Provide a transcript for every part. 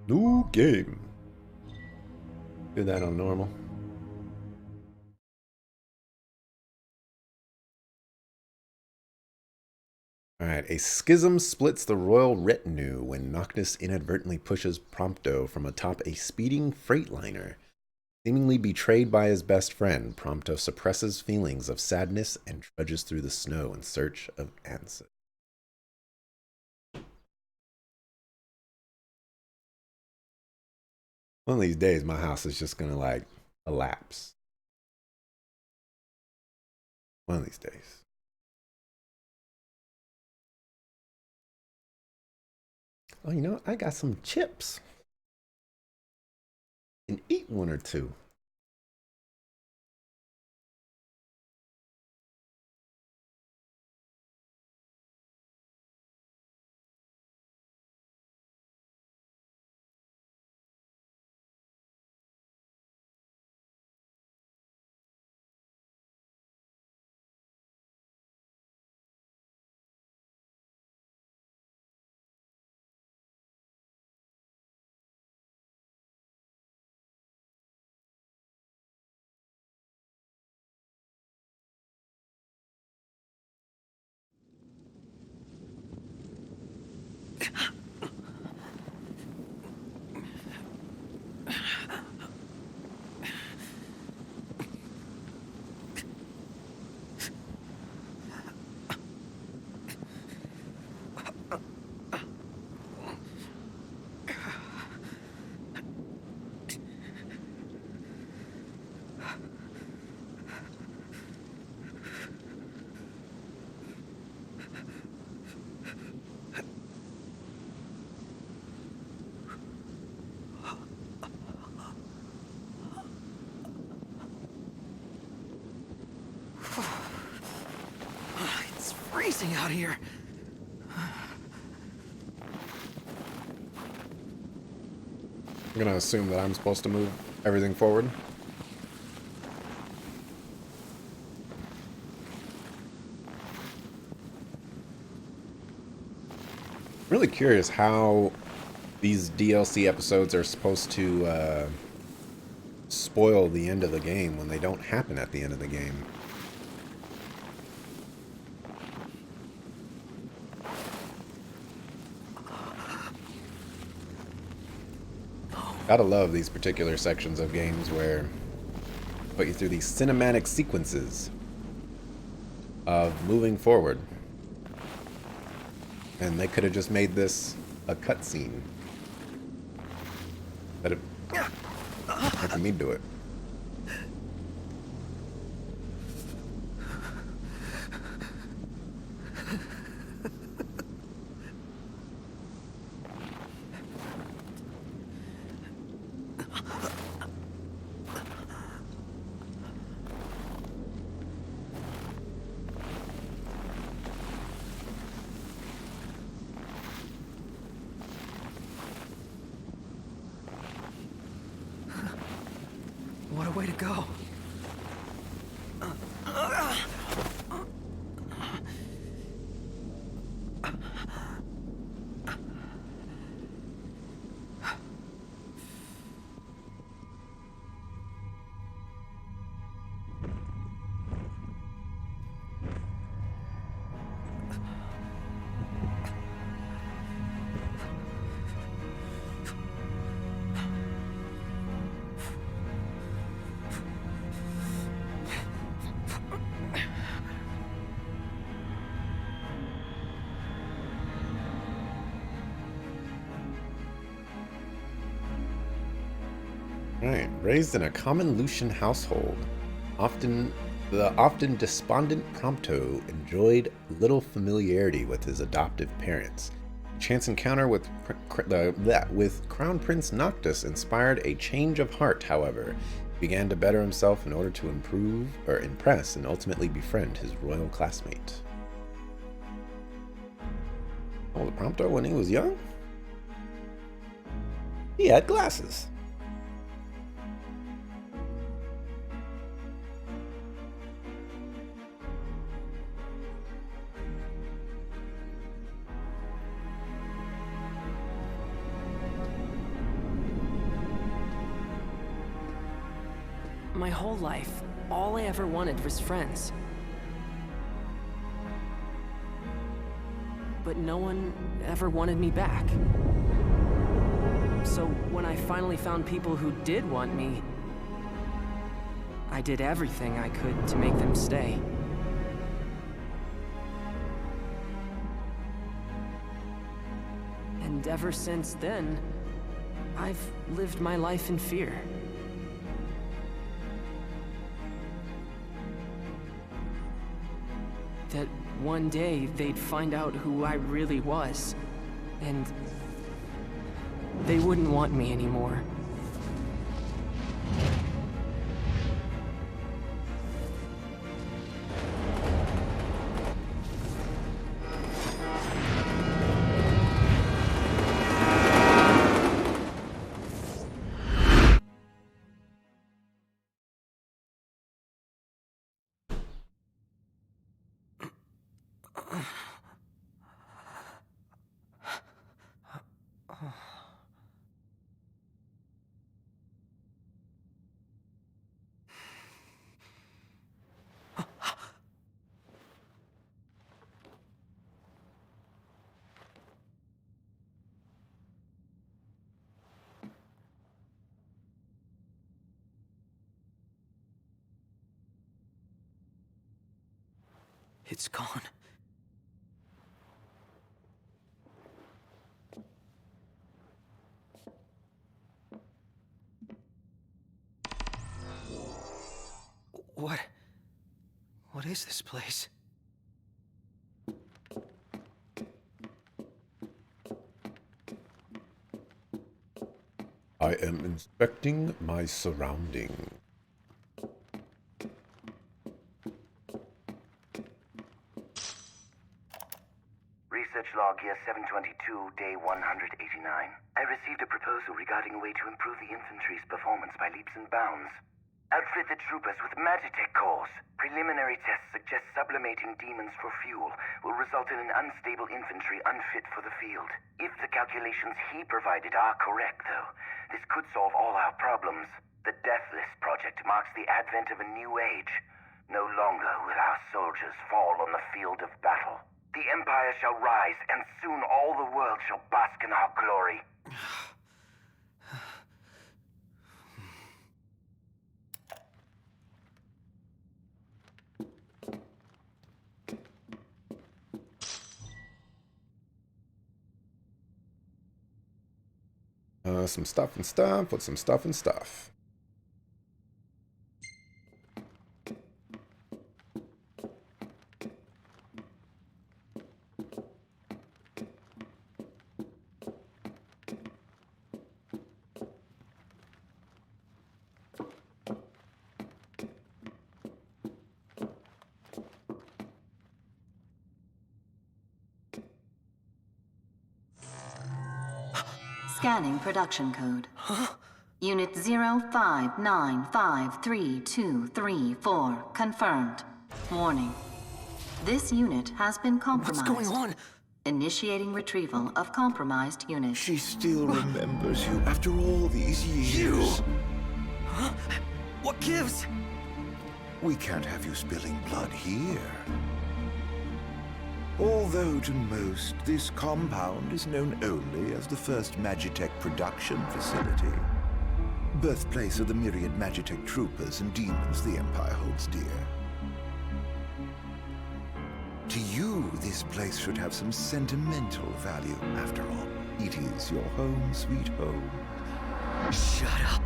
New game. Do that on normal. Alright, a schism splits the royal retinue when Noctis inadvertently pushes Prompto from atop a speeding freightliner. Seemingly betrayed by his best friend, Prompto suppresses feelings of sadness and trudges through the snow in search of answers. One of these days, my house is just gonna like collapse. One of these days. Oh, you know, I got some chips. And eat one or two. It's freezing out here. I'm gonna assume that I'm supposed to move everything forward. Really curious how these DLC episodes are supposed to spoil the end of the game when they don't happen at the end of the game. Gotta love these particular sections of games where put you through these cinematic sequences of moving forward. And they could have just made this a cutscene. But it making me do it. What a way to go. Alright, raised in a common Lucian household, the often despondent Prompto enjoyed little familiarity with his adoptive parents. A chance encounter with Crown Prince Noctis inspired a change of heart, however. He began to better himself in order to impress, and ultimately befriend his royal classmate. Oh, the Prompto when he was young? He had glasses. My whole life, all I ever wanted was friends. But no one ever wanted me back. So when I finally found people who did want me, I did everything I could to make them stay. And ever since then, I've lived my life in fear. That one day they'd find out who I really was, and they wouldn't want me anymore. It's gone. What is this place? I am inspecting my surroundings. Research log year 722, day 189. I received a proposal regarding a way to improve the infantry's performance by leaps and bounds. Outfit the troopers with Magitech cores. Preliminary tests suggest sublimating demons for fuel will result in an unstable infantry unfit for the field. If the calculations he provided are correct, though, this could solve all our problems. The Deathless Project marks the advent of a new age. No longer will our soldiers fall on the field of battle. The Empire shall rise, and soon all the world shall bask in our glory. Some stuff and stuff with some stuff and stuff. Scanning production code. Unit 05953234 confirmed. Warning. This unit has been compromised. What's going on? Initiating retrieval of compromised unit. She still remembers you after all these years. You? Huh? What gives? We can't have you spilling blood here. Although to most, this compound is known only as the first Magitech production facility. Birthplace of the myriad Magitech troopers and demons the Empire holds dear. To you, this place should have some sentimental value. After all, it is your home, sweet home. Shut up.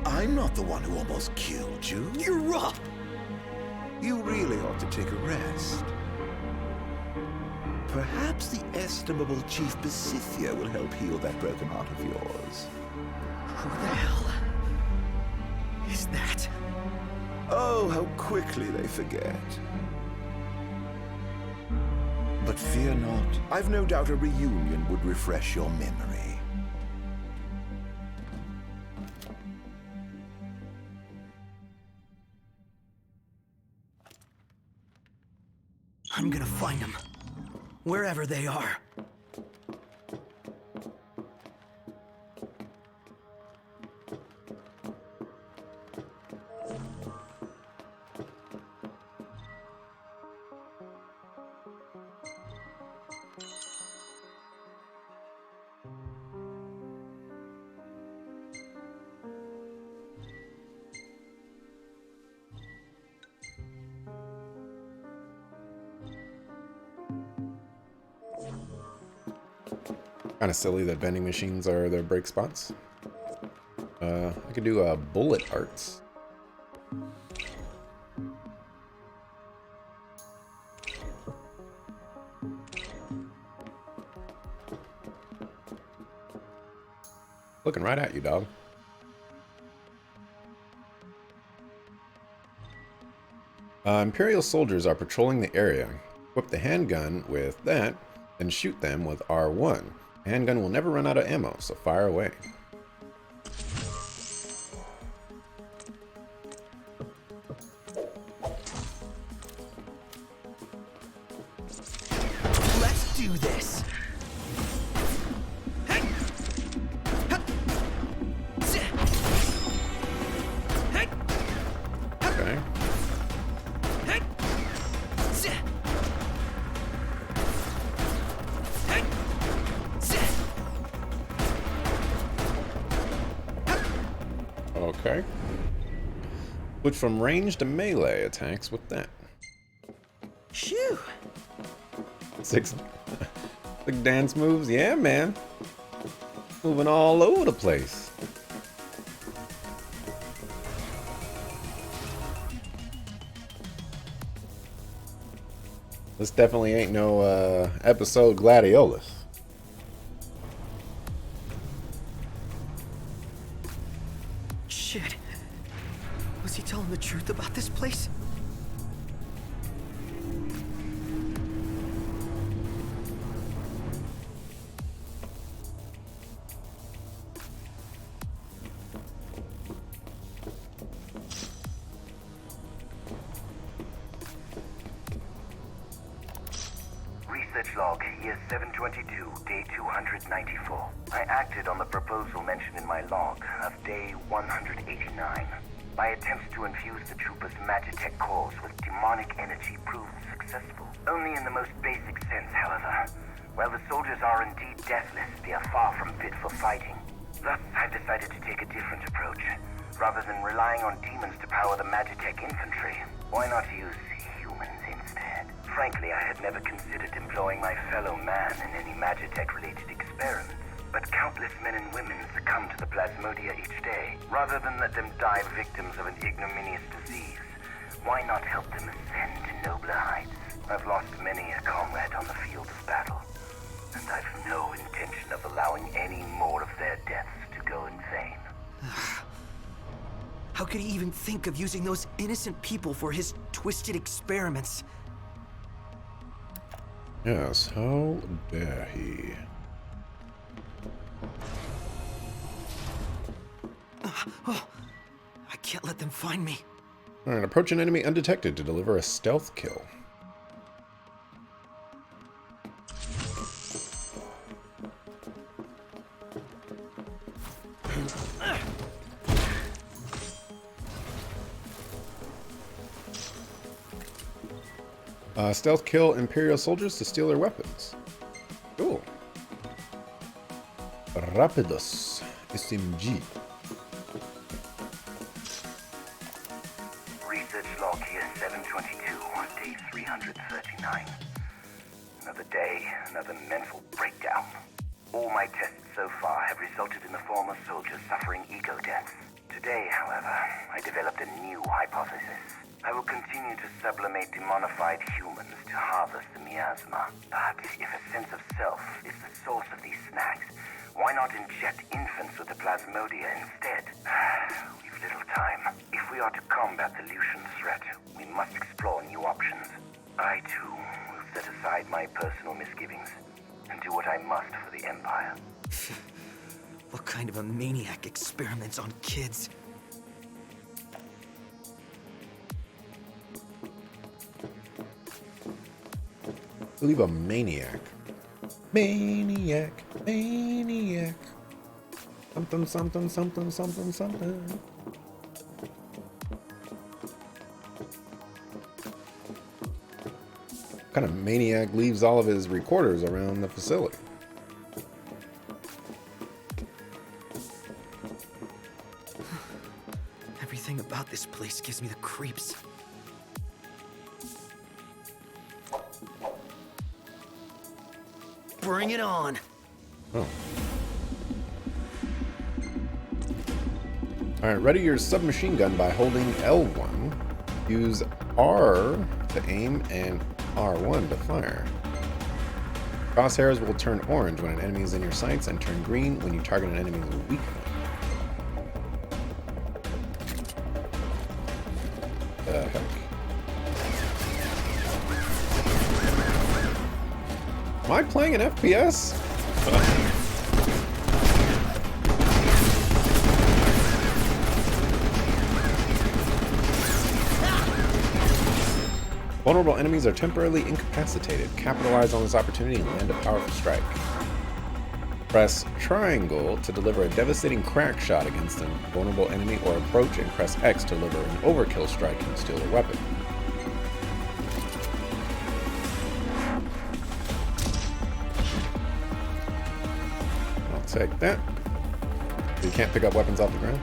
I'm not the one who almost killed you. You're up! You really ought to take a rest. Perhaps the estimable Chief Besithia will help heal that broken heart of yours. Who the hell is that? Oh, how quickly they forget. But fear not. I've no doubt a reunion would refresh your memory. I'm gonna find them. Wherever they are. Kind of silly that vending machines are their break spots. I could do bullet arts. Looking right at you, dog. Imperial soldiers are patrolling the area. Equip the handgun with that, and shoot them with R1. The handgun will never run out of ammo, so fire away. Let's do this. Okay. Okay. Switch from range to melee attacks with that. Shoo! Six dance moves? Yeah, man. Moving all over the place. This definitely ain't no episode Gladiolus. Shit. Was he telling the truth about this place? Research log, year 722, day 294. I acted on the proposal mentioned in my log of day 189. My attempts to infuse the troopers' magitech cores with demonic energy proved successful. Only in the most basic sense, however. While the soldiers are indeed deathless, they are far from fit for fighting. Thus, I've decided to take a different approach. Rather than relying on demons to power the magitech infantry, why not use humans instead? Frankly, I had never considered employing my fellow man in any magitech-related experiments. But countless men and women succumb to the plasmodia each day. Rather than let them die victims of an ignominious disease, why not help them ascend to nobler heights? I've lost many a comrade on the field of battle, and I've no intention of allowing any more of their deaths to go in vain. How could he even think of using those innocent people for his twisted experiments? Yes, how dare he? I can't let them find me. Alright, approach an enemy undetected to deliver a stealth kill. Stealth kill Imperial soldiers to steal their weapons. Cool. Rapidos SMG. Research log here 722, day 339. Another day, another mental breakdown. All my tests so far have resulted in the former soldiers suffering ego deaths. Today, however, I developed a new hypothesis. I will continue to sublimate demonified humans to harvest the miasma. But if a sense of self is the source of these snacks, why not inject infants with the plasmodia instead? We've little time. If we are to combat the Lucian threat, we must explore new options. I, too, will set aside my personal misgivings and do what I must for the Empire. What kind of a maniac experiments on kids? Leave a maniac. Maniac, maniac. Something, something, something, something, something. What kind of maniac leaves all of his recorders around the facility? Everything about this place gives me the creeps. Bring it on! Oh. Alright, ready your submachine gun by holding L1. Use R to aim and R1 to fire. Crosshairs will turn orange when an enemy is in your sights and turn green when you target an enemy's weak point. The heck? Am I playing an FPS? Vulnerable enemies are temporarily incapacitated. Capitalize on this opportunity and land a powerful strike. Press triangle to deliver a devastating crack shot against a vulnerable enemy, or approach and press X to deliver an overkill strike and steal a weapon. I'll take that. You can't pick up weapons off the ground.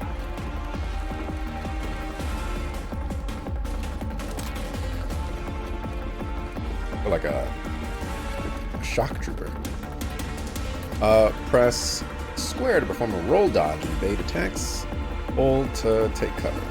Like a shock trooper. Press square to perform a roll dodge and evade attacks. Hold to take cover.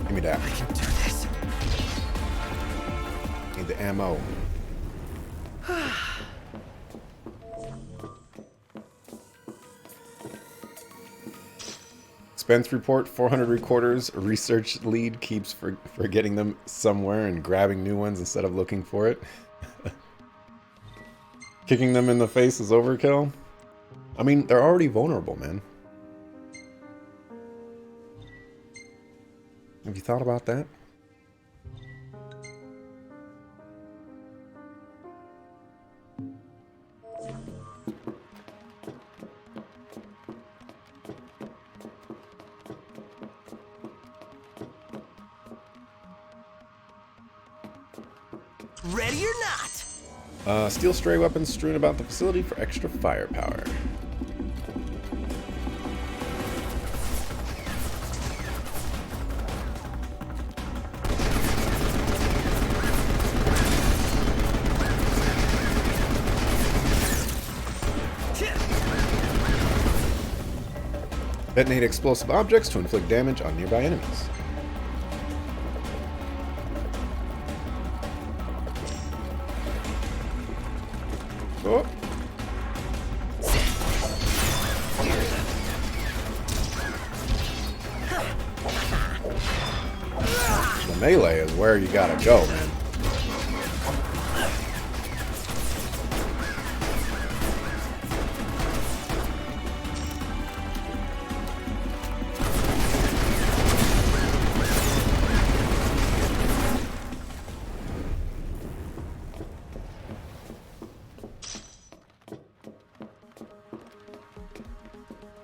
Give me that. I can do this. Need the ammo. Expense report, 400 recorders. Research lead keeps forgetting them somewhere and grabbing new ones instead of looking for it. Kicking them in the face is overkill. I mean, they're already vulnerable, man. Have you thought about that? Ready or not? Steal stray weapons strewn about the facility for extra firepower. Detonate explosive objects to inflict damage on nearby enemies. Oh. The melee is where you gotta go, man.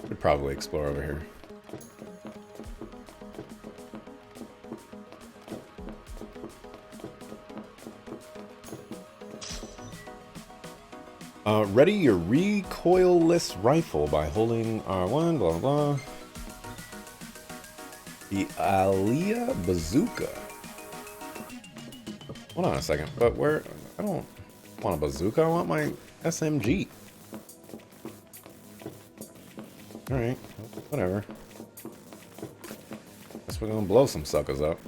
Could probably explore over here. Ready your recoilless rifle by holding R1, blah, blah, blah. The Alia Bazooka. Hold on a second, but where? I don't want a bazooka, I want my SMG. Alright, whatever. Guess we're gonna blow some suckers up.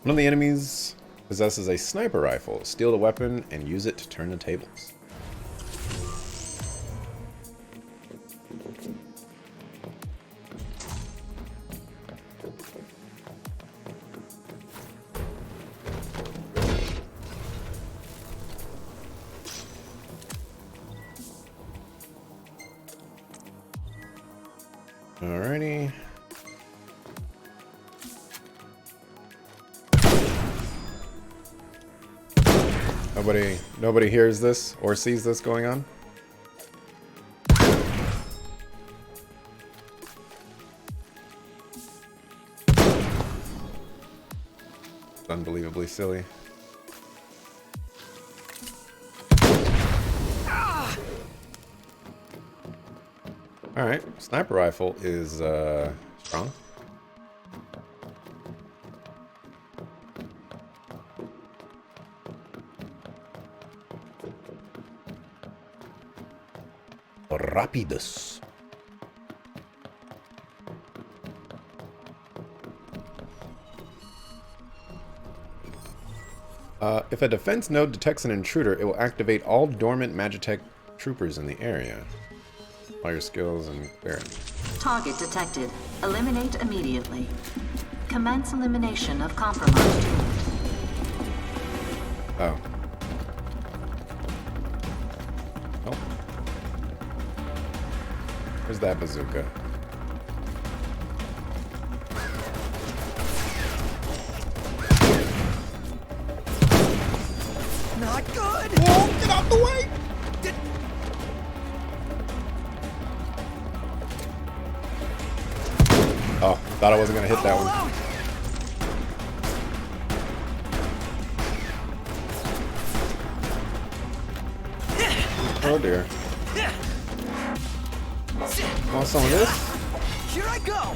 One of the enemies possesses a sniper rifle. Steal the weapon and use it to turn the tables. Alrighty. Nobody hears this or sees this going on? It's unbelievably silly. Alright, sniper rifle is strong. Rapidus. If a defense node detects an intruder, it will activate all dormant Magitech troopers in the area. Fire skills and clear. Target detected. Eliminate immediately. Commence elimination of compromised unit. Oh. Oh. Where's that bazooka? Not good! Oh, get out the way! Oh, thought I wasn't gonna hit that one. Oh dear. Want some of this? Here I go!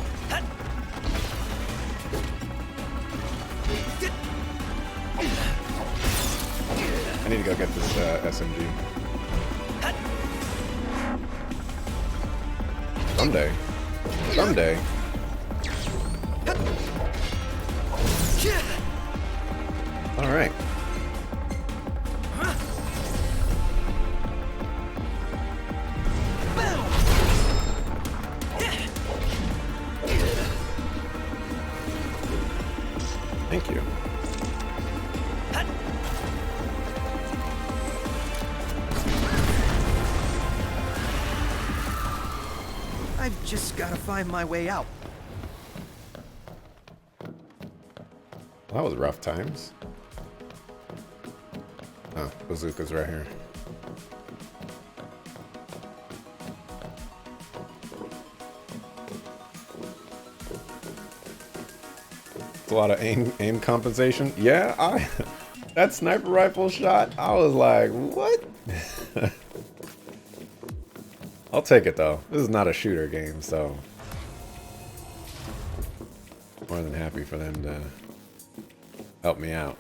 I need to go get this SMG. Someday. Someday. All right. Thank you. I've just gotta find my way out. Well, that was rough times. Oh, bazooka's right here. It's a lot of aim compensation. Yeah, that sniper rifle shot, I was like, what? I'll take it though. This is not a shooter game, so more than happy for them to help me out.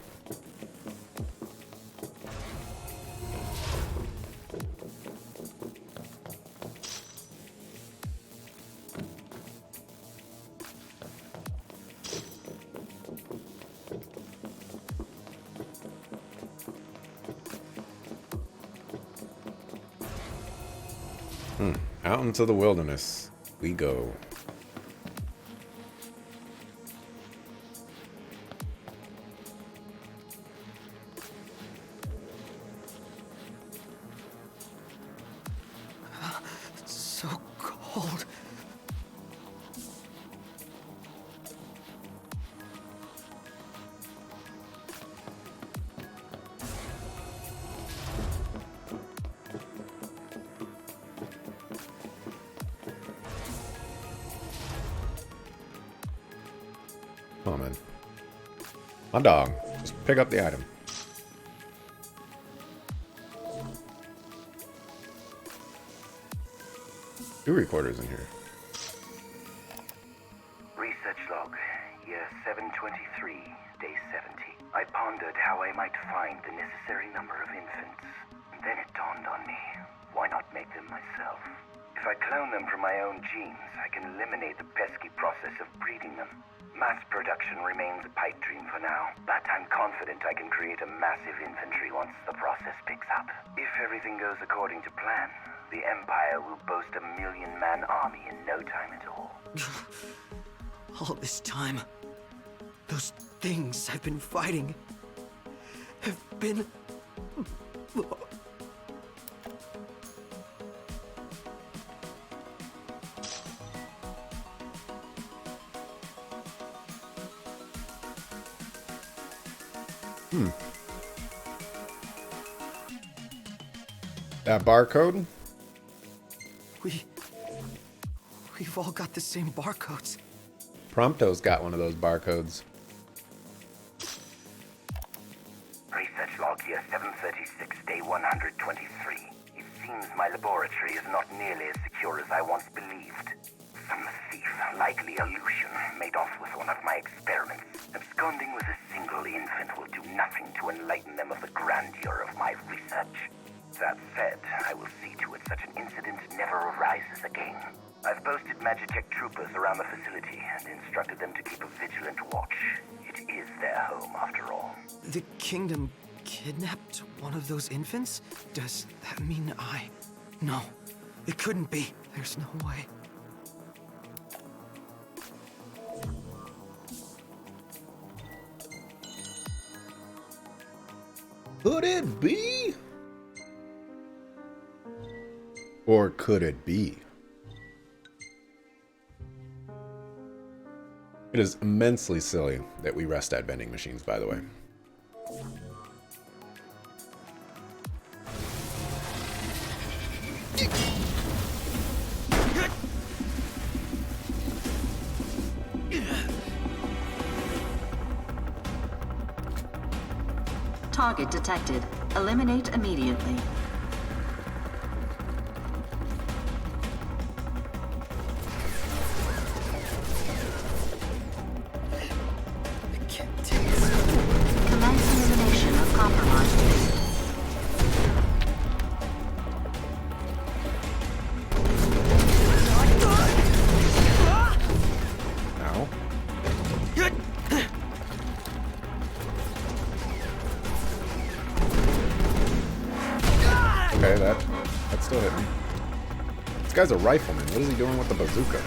Out into the wilderness we go. So cold. Come on, man. My dog. Just pick up the item. Two recorders in here. Research log, year 723, day 70. I pondered how I might find the necessary number of infants. Then it dawned on me, why not make them myself? If I clone them from my own genes, I can eliminate the pesky process of breeding them. Mass production remains a pipe dream for now, but I'm confident I can create a massive infantry once the process picks up. If everything goes according to plan, the Empire will boast a 1,000,000-man army in no time at all. All this time, those things I've been fighting have been... That barcode? We've all got the same barcodes. Prompto's got one of those barcodes. Research log year 736, day 123. It seems my laboratory is not nearly as secure as I once believed. Some thief, likely Illusion, made off with one of my experiments. Absconding with a single infant will do nothing to enlighten them of the grandeur of my research. That said, I will see to it such an incident never arises again. I've posted Magitech troopers around the facility and instructed them to keep a vigilant watch. It is their home, after all. The kingdom kidnapped one of those infants? Does that mean No, it couldn't be. There's no way. Could it be? Or could it be? It is immensely silly that we rest at vending machines, by the way. Target detected. Eliminate immediately. I can't take this. Commence elimination of compromised. Ow. Okay, that still hit me. This guy's a rifleman. What is he doing with the bazooka?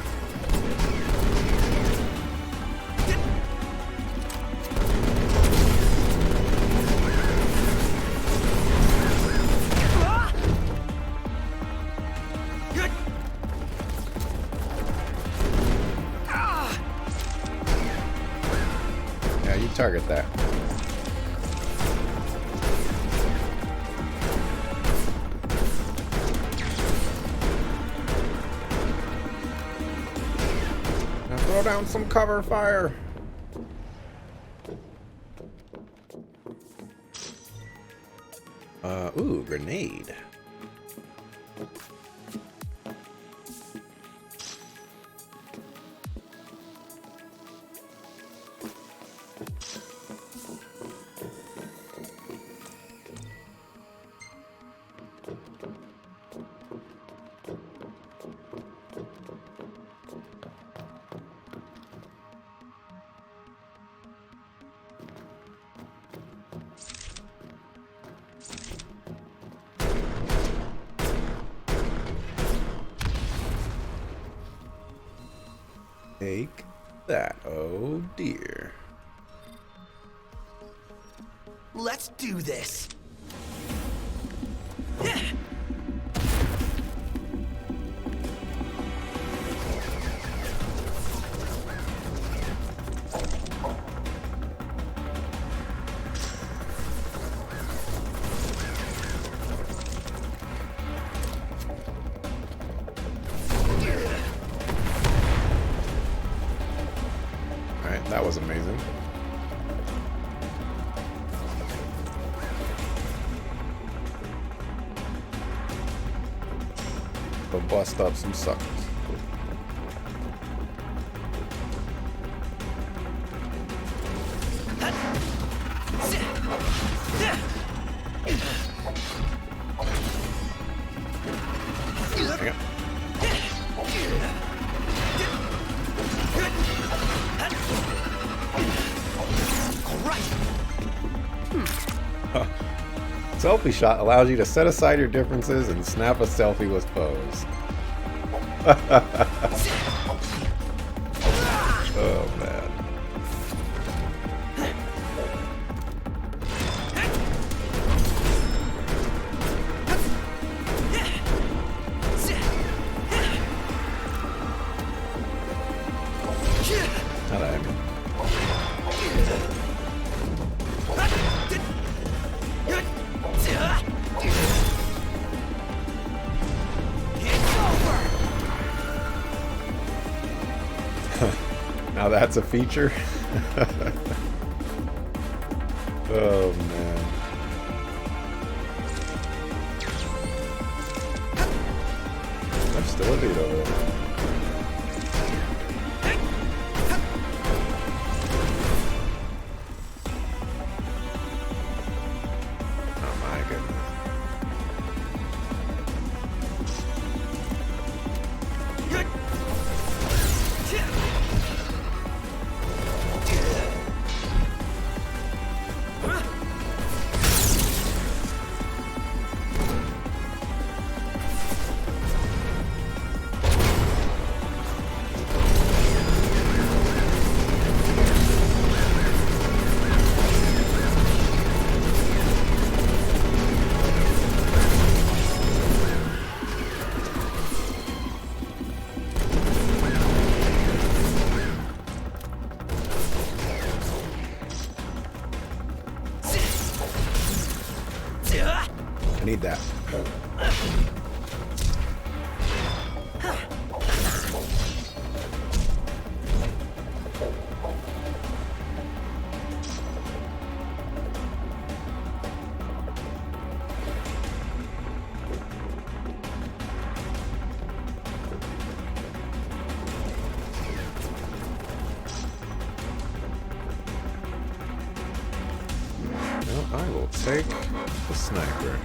Yeah, you target that. Now throw down some cover fire. Ooh, grenade. Take that. Oh dear. Let's do this. Alright, that was amazing. Go bust up some suckers. Hang on. Selfie shot allows you to set aside your differences and snap a selfie with foes. Oh man. Not at me. Now that's a feature. Oh man. There's still a dude over there. Oh my goodness. I need that. Well, I will take the sniper.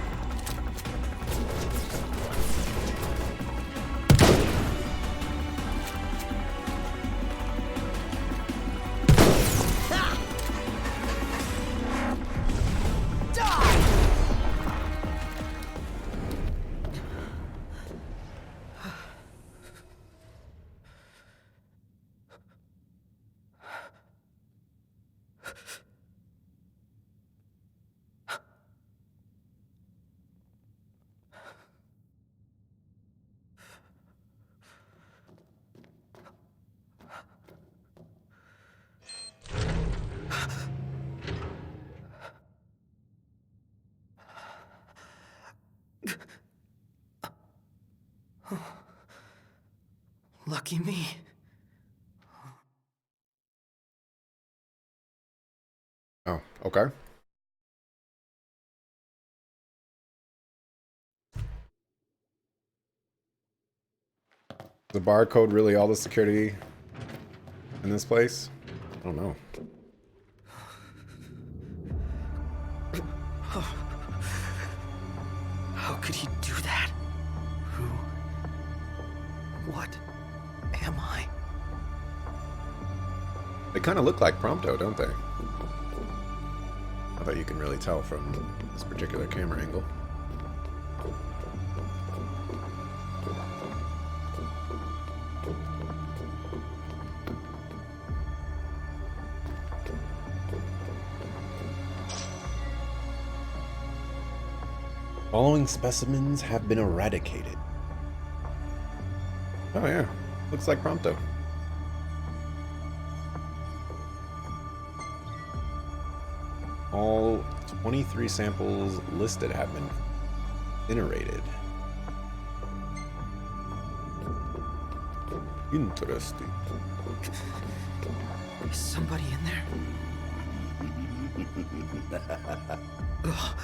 Lucky me. Oh, okay. The barcode really all the security in this place? I don't know. How could he do that? Who? What am I? They kind of look like Prompto, don't they? I bet you can really tell from this particular camera angle. Following specimens have been eradicated. Oh yeah, looks like Prompto. All 23 samples listed have been incinerated. Interesting. Is somebody in there? Ugh.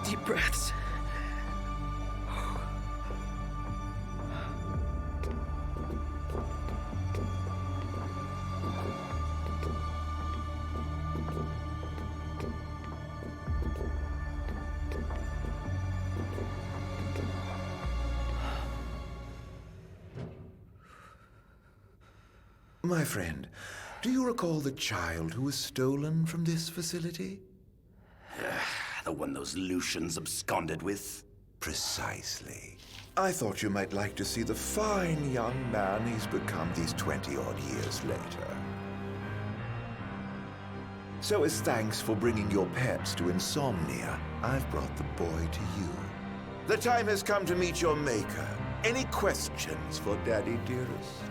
Deep breaths. My friend, do you recall the child who was stolen from this facility? The one those Lucians absconded with? Precisely. I thought you might like to see the fine young man he's become these 20-odd years later. So as thanks for bringing your pets to insomnia, I've brought the boy to you. The time has come to meet your maker. Any questions for Daddy, dearest?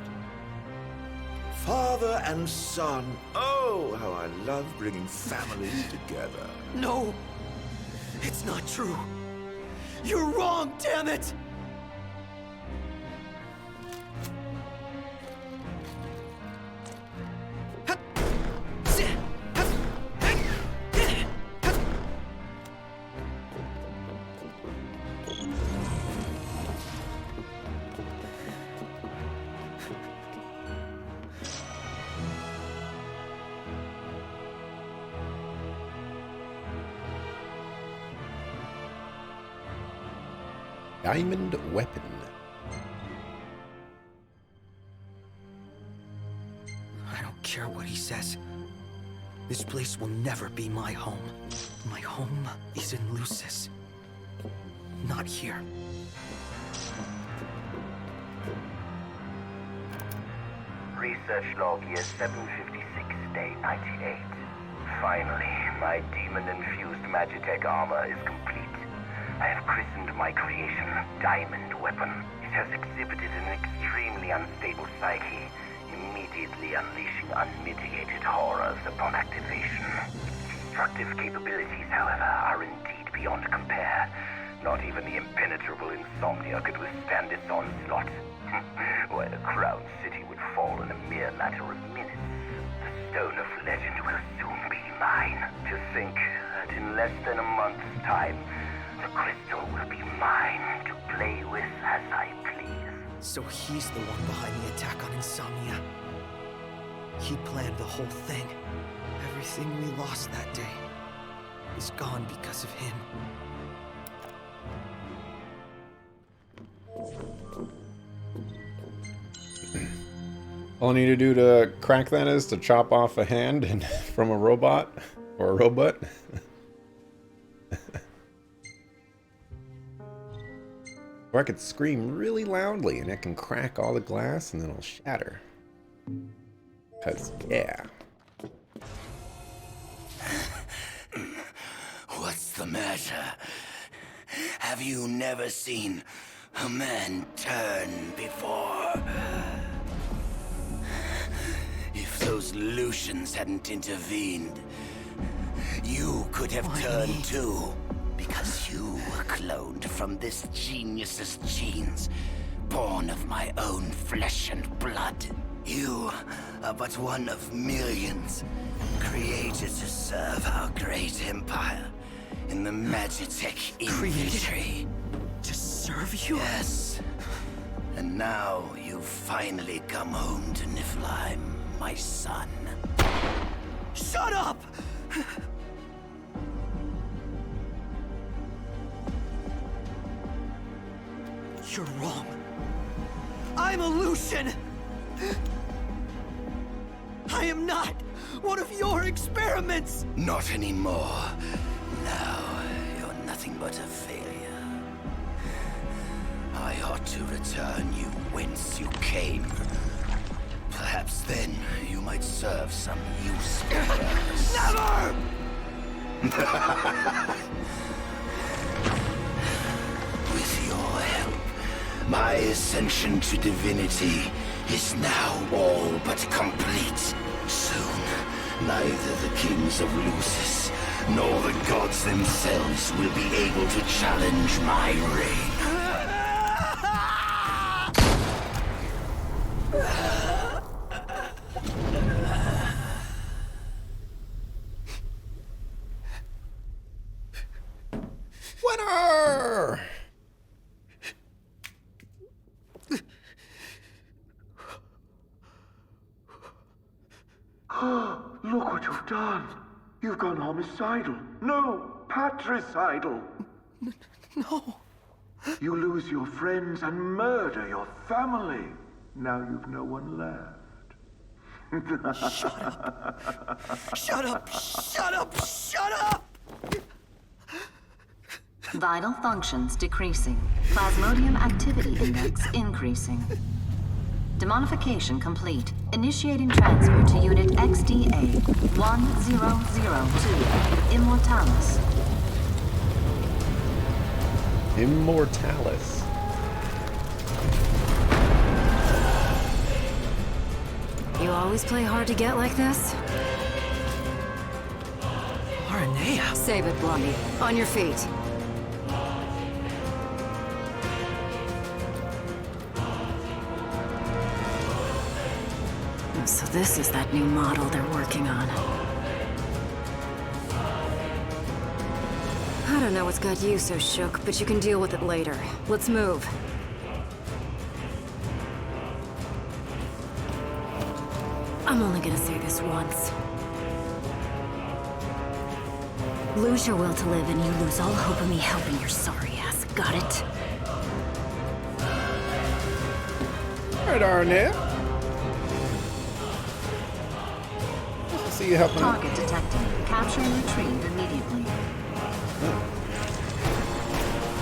Father and son. Oh, how I love bringing families together. No! It's not true! You're wrong, damn it! diamond weapon. I don't care what he says. This place will never be my home. My home is in Lucis. Not here. Research log year 756, day 98. Finally, my demon-infused Magitech armor is complete. I have christened my creation Diamond Weapon. It has exhibited an extremely unstable psyche, immediately unleashing unmitigated horrors upon activation. Its destructive capabilities, however, are indeed beyond compare. Not even the impenetrable insomnia could withstand its onslaught. Why, the Crown City would fall in a mere matter of minutes. The Stone of Legend will soon be mine. To think that in less than a month's time, the crystal will be mine to play with as I please. So he's the one behind the attack on Insomnia. He planned the whole thing. Everything we lost that day is gone because of him. All I need to do to crack that is to chop off a hand and from a robot or a robot. Or I could scream really loudly and it can crack all the glass and then it'll shatter. 'Cause yeah. What's the matter? Have you never seen a man turn before? If those Lucians hadn't intervened, you could have turned too. Because you were cloned from this genius's genes, born of my own flesh and blood. You are but one of millions, created to serve our great empire in the Magitech infantry. To serve you? Yes. And now you've finally come home to Niflheim, my son. Shut up! You're wrong. I'm a Lucian! I am not one of your experiments! Not anymore. Now, you're nothing but a failure. I ought to return you whence you came. Perhaps then you might serve some useful purpose. Never! With your help, my ascension to divinity is now all but complete. Soon, neither the kings of Lucis nor the gods themselves will be able to challenge my reign. Winner! Look what you've done. You've gone homicidal. No, patricidal. No. You lose your friends and murder your family. Now you've no one left. Shut up! Shut up! Shut up! Shut up! Vital functions decreasing. Plasmodium activity index increasing. Demonification complete. Initiating transfer to Unit XDA 1002. Immortalis. Immortalis. You always play hard to get like this? Aranea. Save it, Blondie. On your feet. So this is that new model they're working on. I don't know what's got you so shook, but you can deal with it later. Let's move. I'm only gonna say this once. Lose your will to live and you lose all hope of me helping your sorry ass. Got it? Right, Arnett. See you helping. Target detected. Capture and retrieve immediately.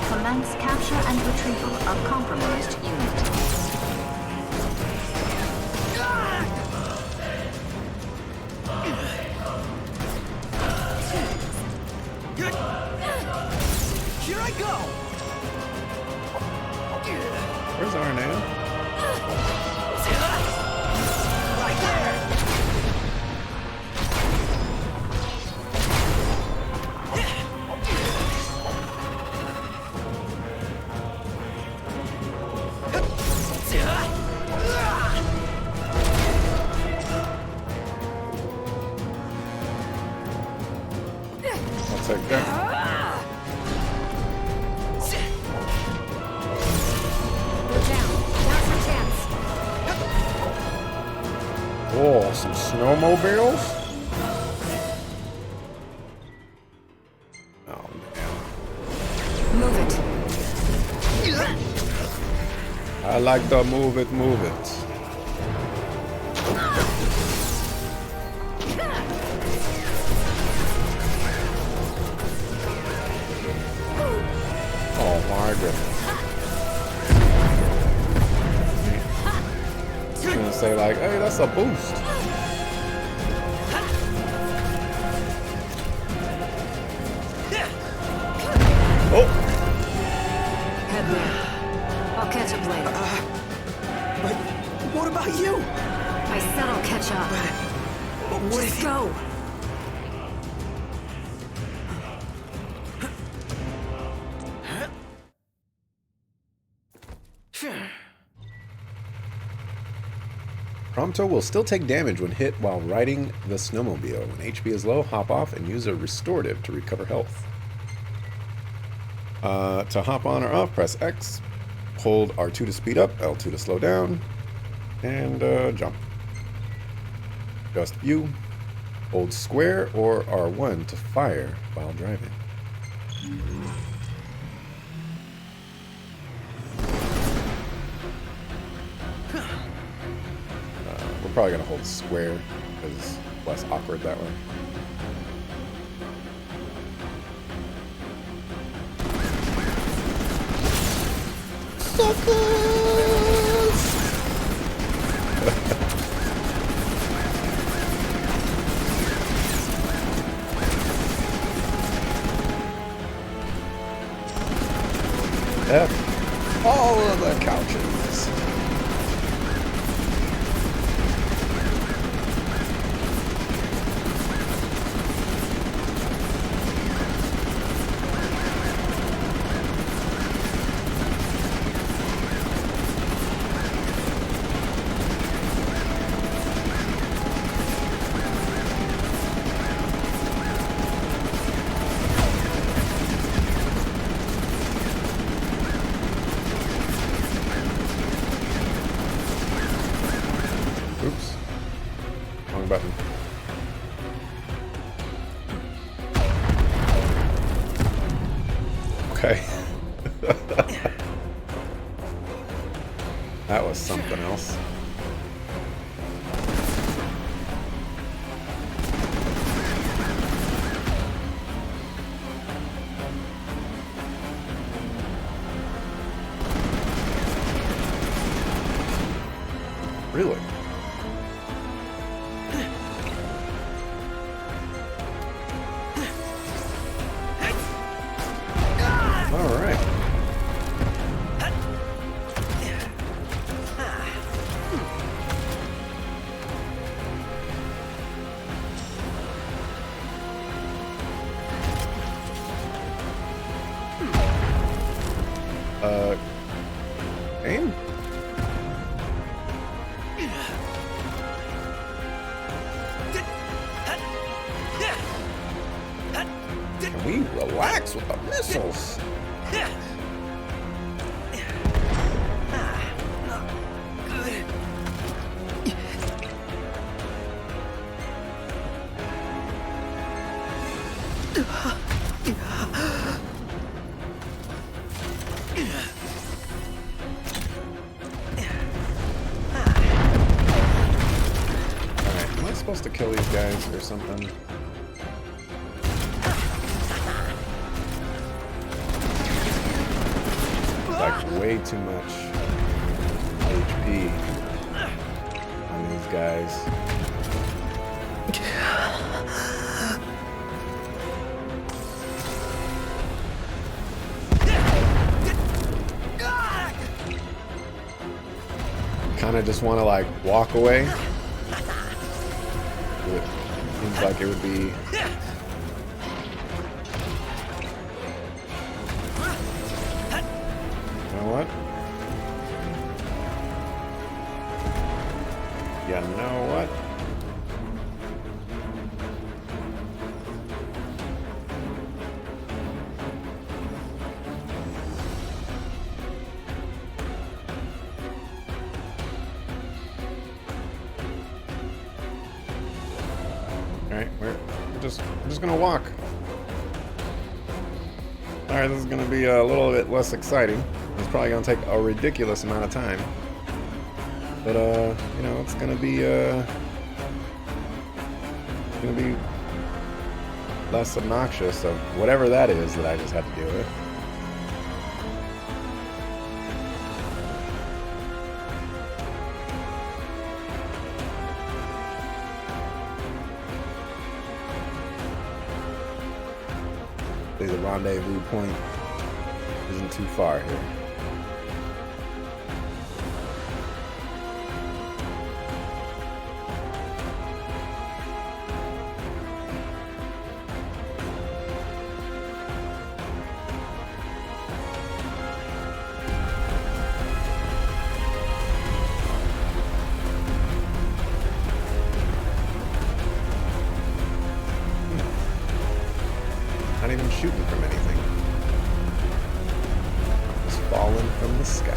Commence capture and retrieval of compromised unit. Here I go! Where's Arnett? Right there! I'll take that. We're down. Now's our chance. Oh, some snowmobiles? Oh, man. Move it. I like the move it, move it. Oh my goodness. I was gonna say like, hey, that's a boost. Oh, Head there. I'll catch up later. But what about you? I said I'll catch up. But what Just if go. Prompto will still take damage when hit while riding the snowmobile. When HP is low, hop off and use a restorative to recover health. To hop on or off, press X. Hold R2 to speed up, L2 to slow down, and jump. Adjust view. Hold square or R1 to fire while driving. We're probably going to hold square because it's less awkward that way. F all of the couches. Oops. Wrong button. Okay. That was something else. Really? All right. Aim? Can we relax with the missiles? kill these guys or something. Like way too much HP on these guys. Kind of just want to like walk away. It seems like it would be. You know what? You know what? Alright, we're just gonna walk. Alright, this is gonna be a little bit less exciting. It's probably gonna take a ridiculous amount of time. But you know, it's gonna be less obnoxious of whatever that is that I just had to deal with. The rendezvous point isn't too far here. Not even shooting from anything. Just falling from the sky.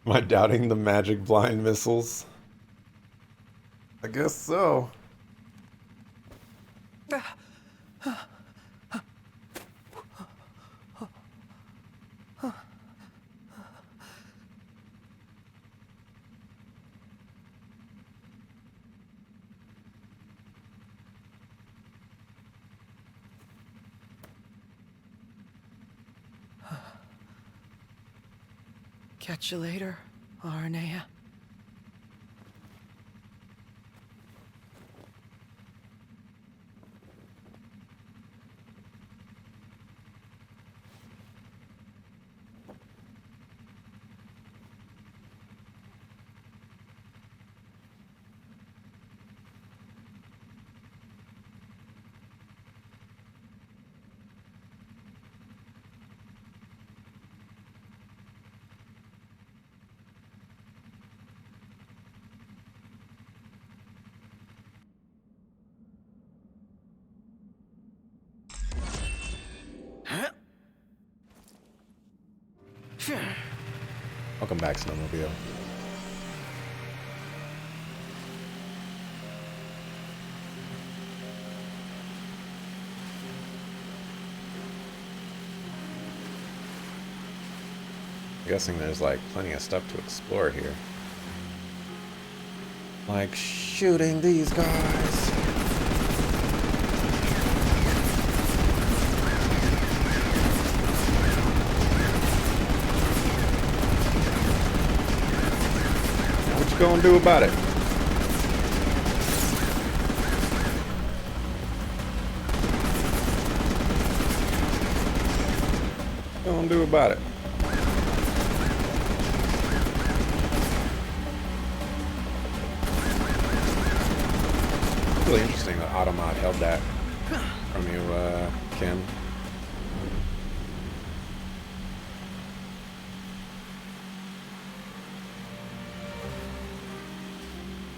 Am I doubting the magic blind missiles? I guess so. Catch you later, Arnea. Welcome back, Snowmobile. I'm guessing there's like plenty of stuff to explore here. Like shooting these guys. What you gonna do about it? What you gonna do about it? Really interesting that Automod held that from you, Kim.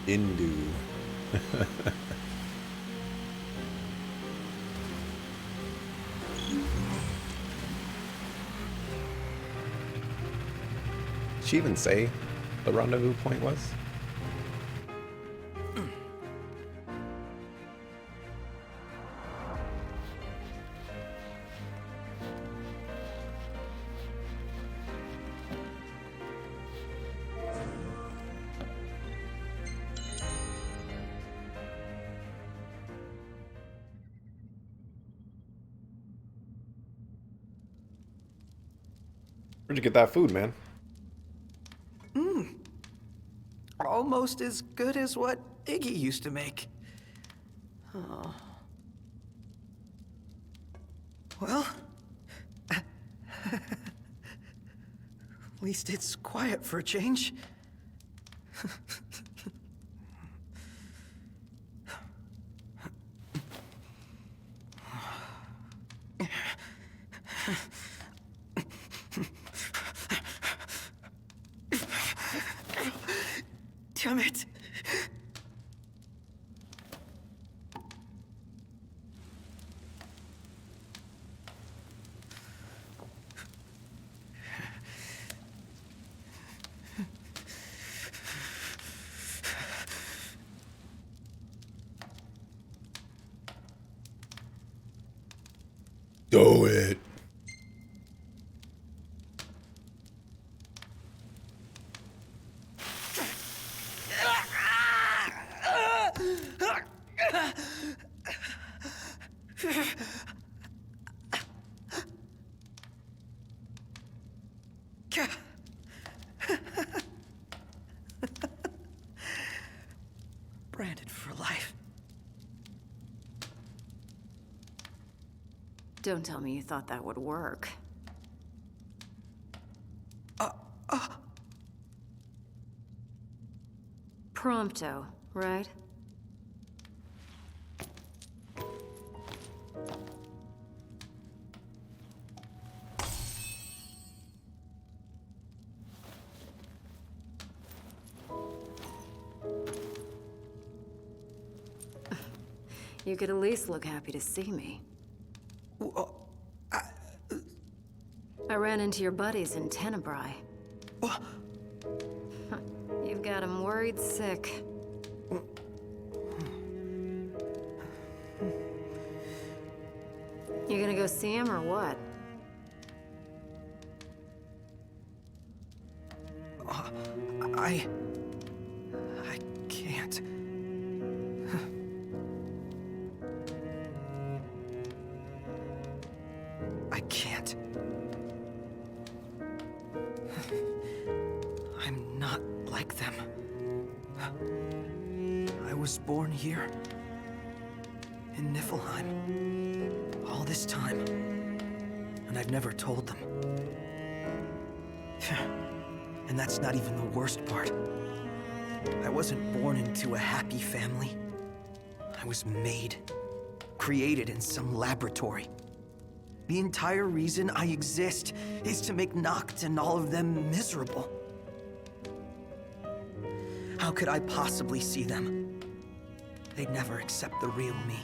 Indu. Did she even say the rendezvous point was? Where'd you get that food, man? Almost as good as what Iggy used to make. Oh. Well, at least it's quiet for a change. Damn it. Do it. Branded for life. Don't tell me you thought that would work. Prompto, right? You could at least look happy to see me. I ran into your buddies in Tenebrae. You've got them worried sick. You gonna go see him or what? I can't. I can't. I'm not like them. I was born here, in Niflheim, all this time, and I've never told them. And that's not even the worst part. I wasn't born into a happy family. I was made, created in some laboratory. The entire reason I exist is to make Noct and all of them miserable. How could I possibly see them? They'd never accept the real me.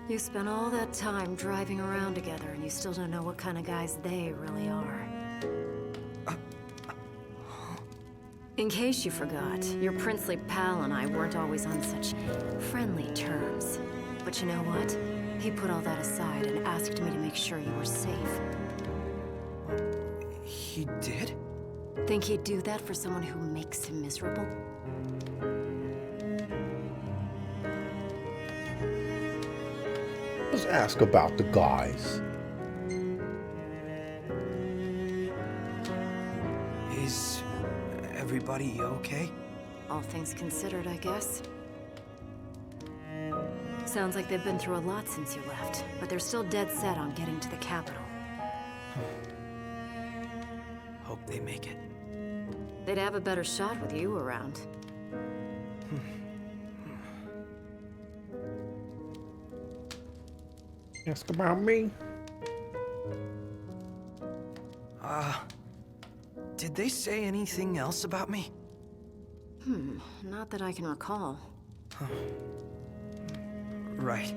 You spent all that time driving around together and you still don't know what kind of guys they really are. In case you forgot, your princely pal and I weren't always on such friendly terms. But you know what? He put all that aside and asked me to make sure you were safe. He did? Think he'd do that for someone who makes him miserable? Let's ask about the guys. Is everybody okay? All things considered, I guess. Sounds like they've been through a lot since you left, but they're still dead set on getting to the capital. Hope they make it. They'd have a better shot with you around. Ask about me. Did they say anything else about me? Not that I can recall. Right.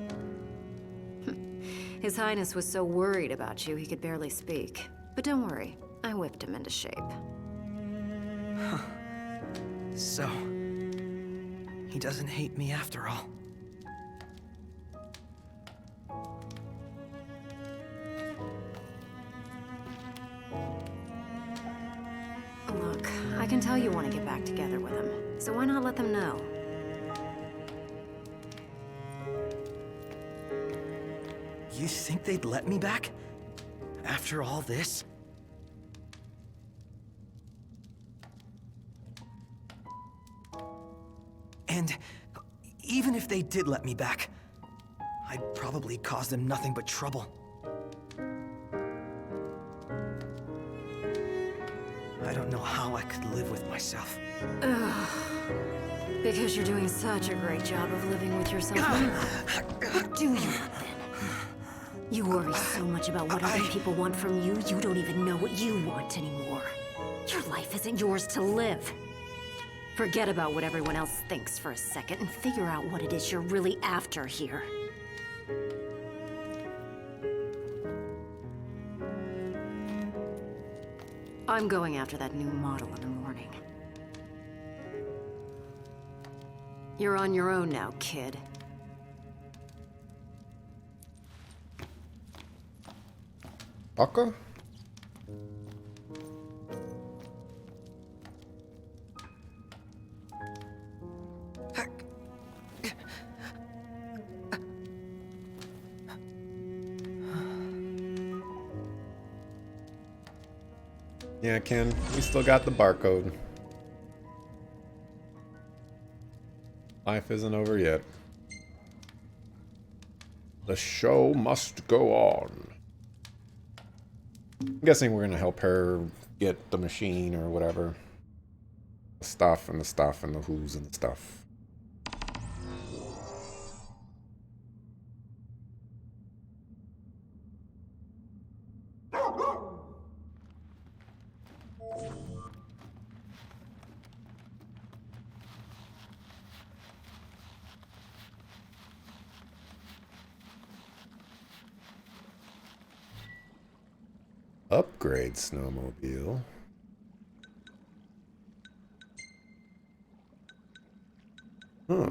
His Highness was so worried about you he could barely speak. But don't worry, I whipped him into shape. So, he doesn't hate me after all. Look, I can tell you want to get back together with him, so why not let them know? You think they'd let me back? After all this? And even if they did let me back, I'd probably cause them nothing but trouble. I don't know how I could live with myself. Because you're doing such a great job of living with yourself. What do you want then? You worry so much about what other people want from you, you don't even know what you want anymore. Your life isn't yours to live. Forget about what everyone else thinks for a second and figure out what it is you're really after here. I'm going after that new model in the morning. You're on your own now, kid. Aka? Yeah, Ken, we still got the barcode. Life isn't over yet. The show must go on. I'm guessing we're gonna help her get the machine or whatever. The stuff and the stuff and the who's and the stuff. Upgrade snowmobile. Huh.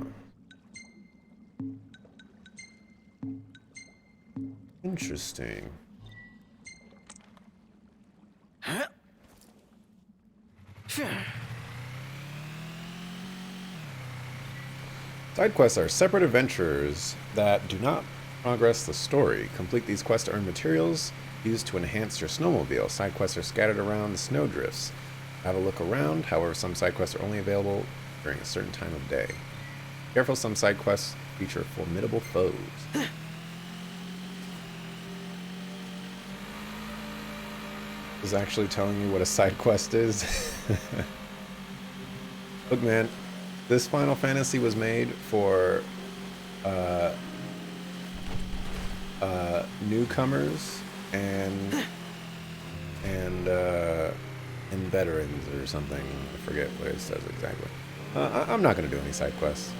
Interesting. Side quests are separate adventures that do not progress the story. Complete these quests to earn materials used to enhance your snowmobile. Side quests are scattered around the snowdrifts. Have a look around. However, some side quests are only available during a certain time of day. Careful, some side quests feature formidable foes. Is actually telling you what a side quest is. Look, man, this Final Fantasy was made for newcomers and veterans or something. I forget what it says exactly. I'm not going to do any side quests.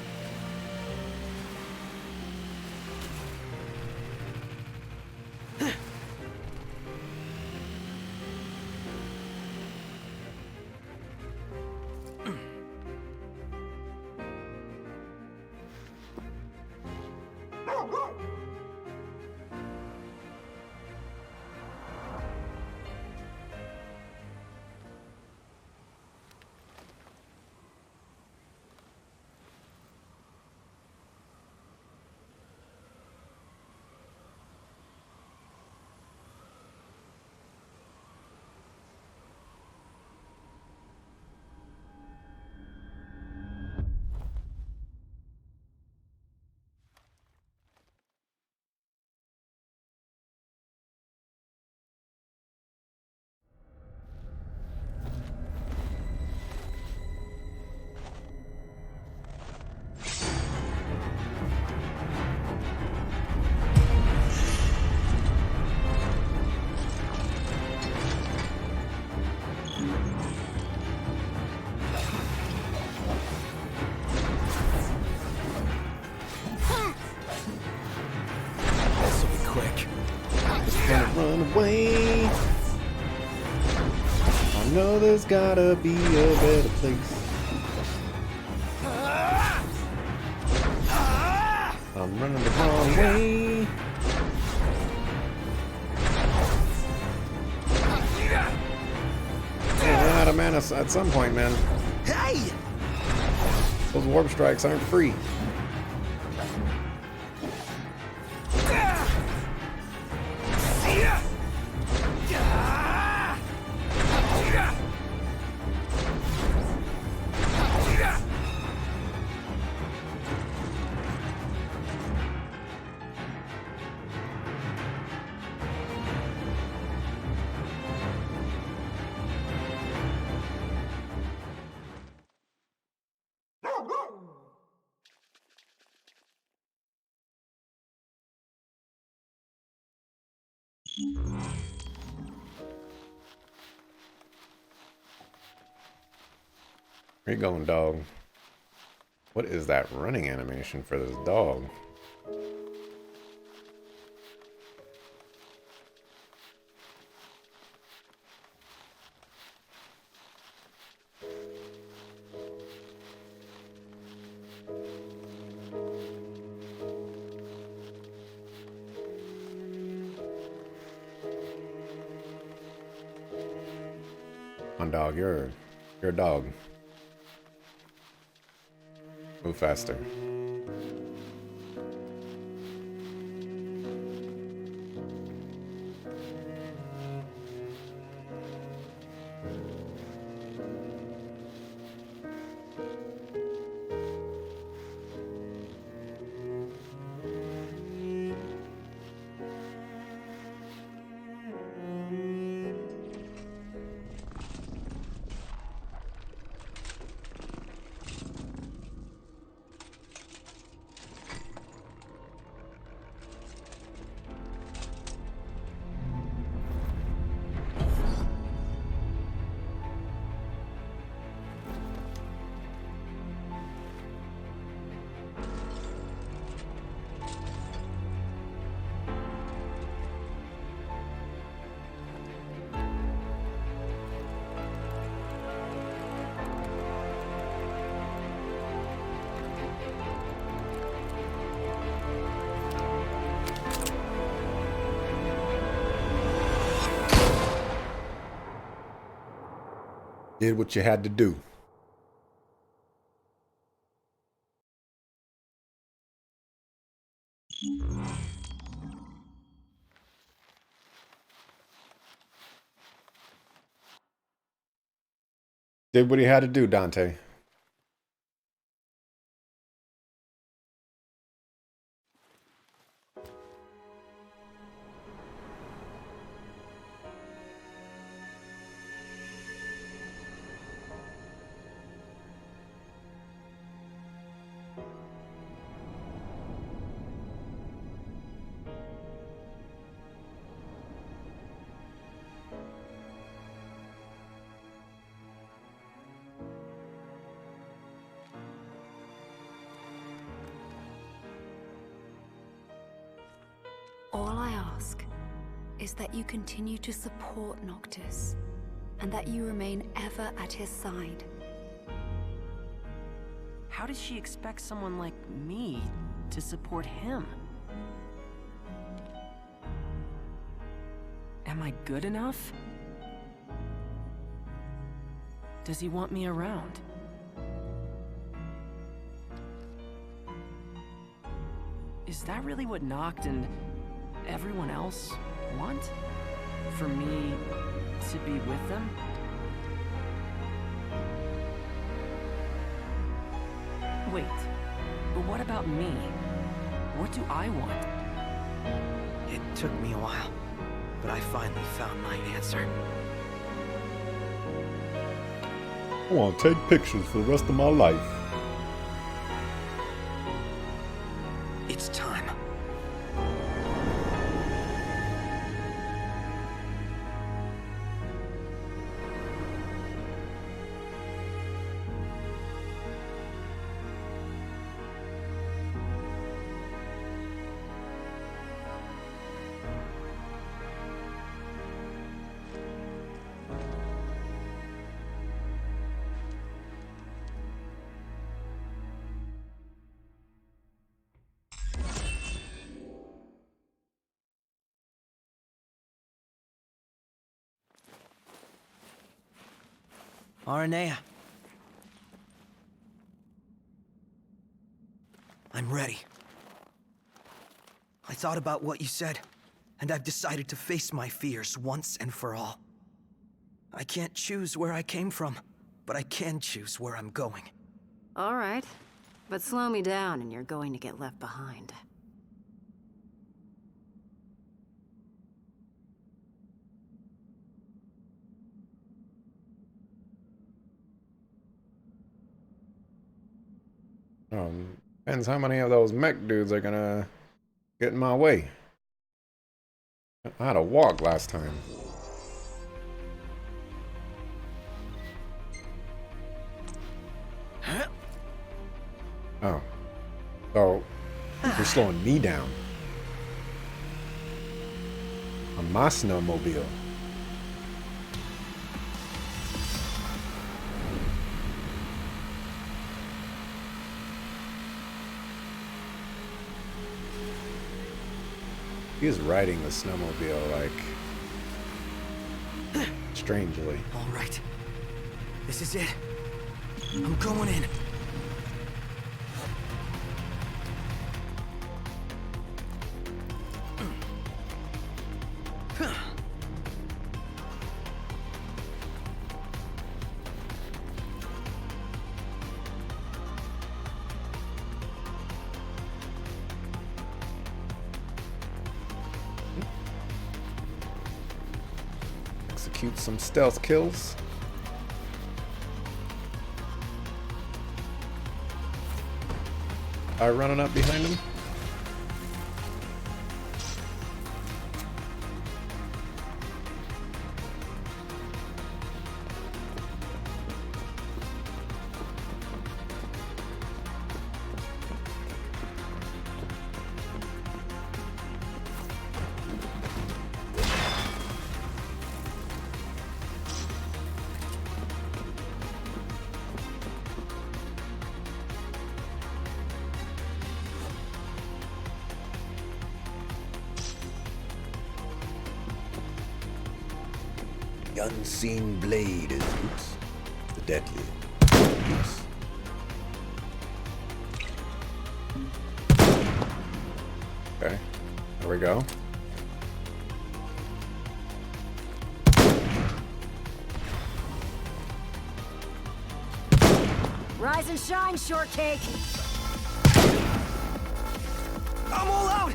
Run away. I know there's gotta be a better place. I'm running the wrong way. Yeah, run out of mana at some point, man. Hey! Those warp strikes aren't free. Where you going, dog? What is that running animation for this dog? Come on, dog, you're a dog. Move faster. Did what you had to do. Did what he had to do, Dante. All I ask is that you continue to support Noctis, and that you remain ever at his side. How does she expect someone like me to support him? Am I good enough? Does he want me around? Is that really what Noct and everyone else want? For me to be with them? Wait, but what about me? What do I want? It took me a while, but I finally found my answer. I want to take pictures for the rest of my life. It's time. Aranea. I'm ready. I thought about what you said, and I've decided to face my fears once and for all. I can't choose where I came from, but I can choose where I'm going. All right, but slow me down and you're going to get left behind. Depends how many of those mech dudes are gonna get in my way. I had to walk last time. Oh. So, you're slowing me down. On my snowmobile. He is riding the snowmobile, like, strangely. All right. This is it. I'm going in. Execute some stealth kills. Running up behind him. The unseen blade is oops, the deadly. Oops. Okay, there we go. Rise and shine, shortcake! I'm all out!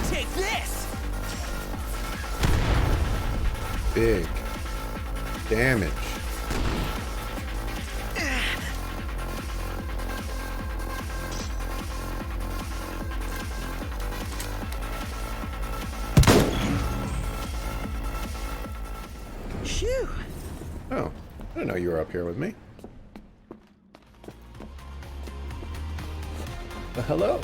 Take this! Big damage. Phew! Oh, I didn't know you were up here with me. Hello.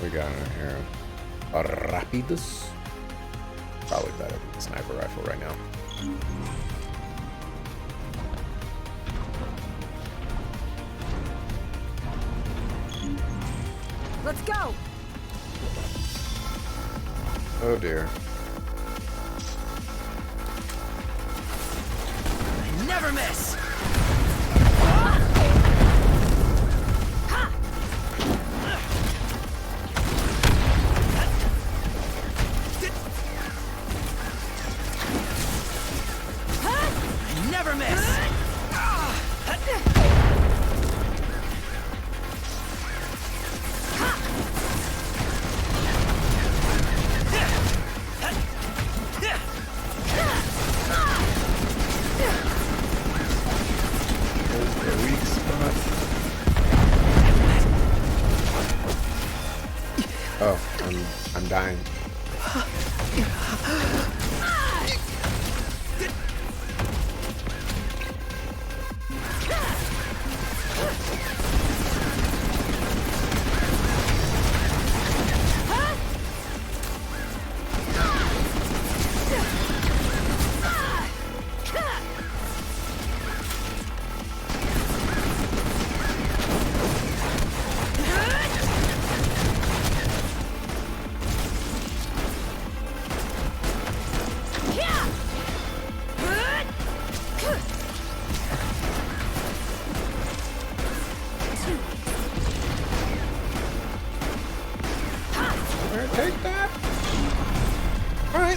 We got in here a Rapidus. Probably better than the sniper rifle right now. Let's go! Oh dear. Never miss! Never miss! A weak spot. Oh, I'm dying.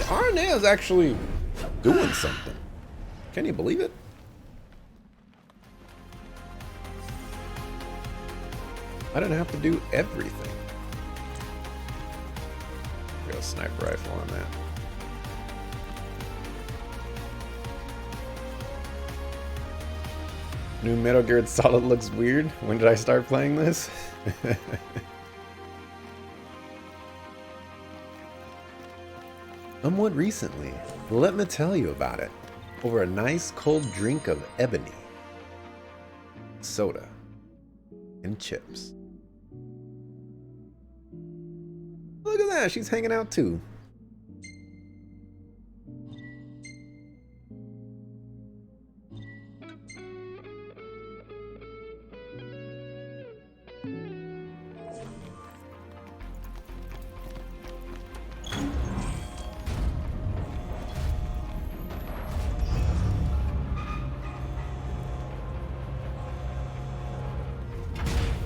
RNA is actually doing something. Can you believe it? I didn't have to do everything. Got a sniper rifle on that. New Metal Gear Solid looks weird. When did I start playing this? Somewhat recently. Let me tell you about it. Over a nice cold drink of ebony, soda, and chips. Look at that, she's hanging out too.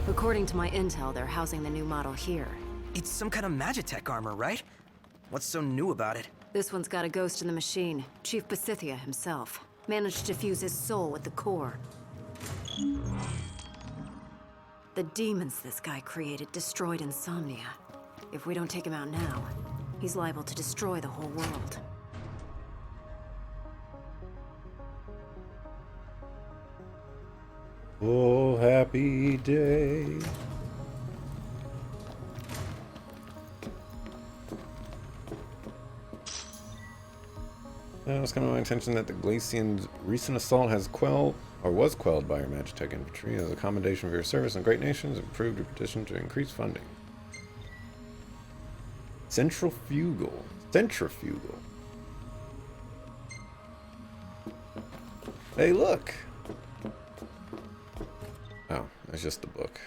According to my intel, they're housing the new model here. It's some kind of Magitech armor, right? What's so new about it? This one's got a ghost in the machine. Chief Pasithia himself. Managed to fuse his soul with the core. The demons this guy created destroyed Insomnia. If we don't take him out now, he's liable to destroy the whole world. Oh, happy day. It's come to my attention that the Glacian's recent assault has quelled, or was quelled by your Magitech infantry. As a commendation for your service in great nations, approved your petition to increase funding. Centrifugal. Centrifugal. Hey, look! Oh, it's just the book.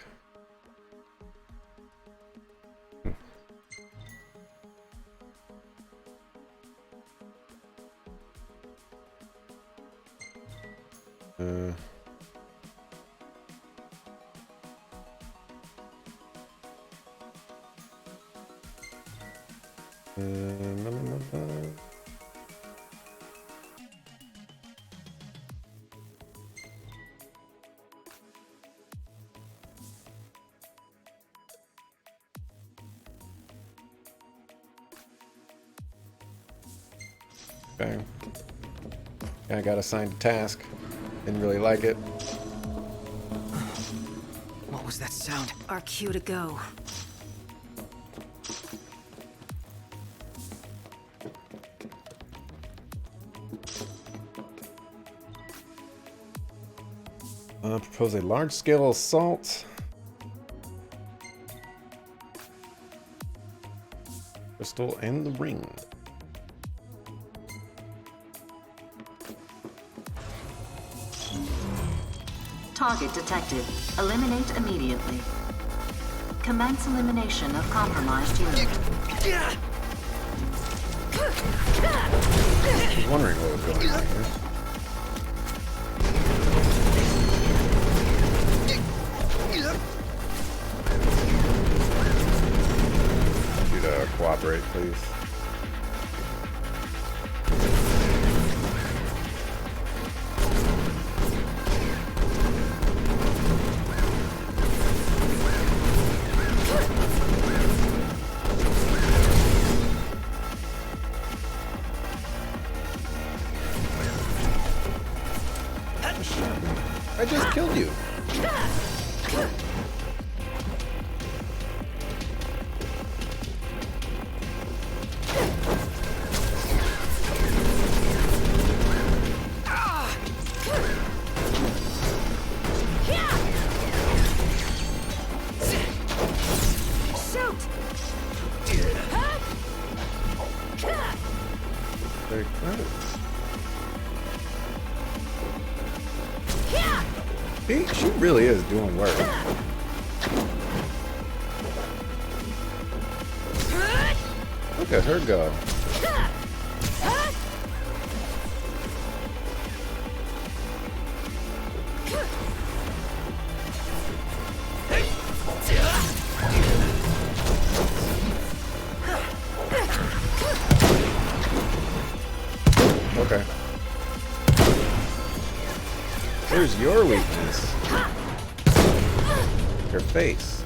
Okay. I got assigned a task. Didn't really like it. What was that sound? Our cue to go. Propose a large-scale assault. Crystal and the ring. Target detected. Eliminate immediately. Commence elimination of compromised unit. I was wondering what was going on here. You to cooperate, please. I just killed you. Very close. She really is doing work. Look at her go. okay. Where's your weakness? Your face.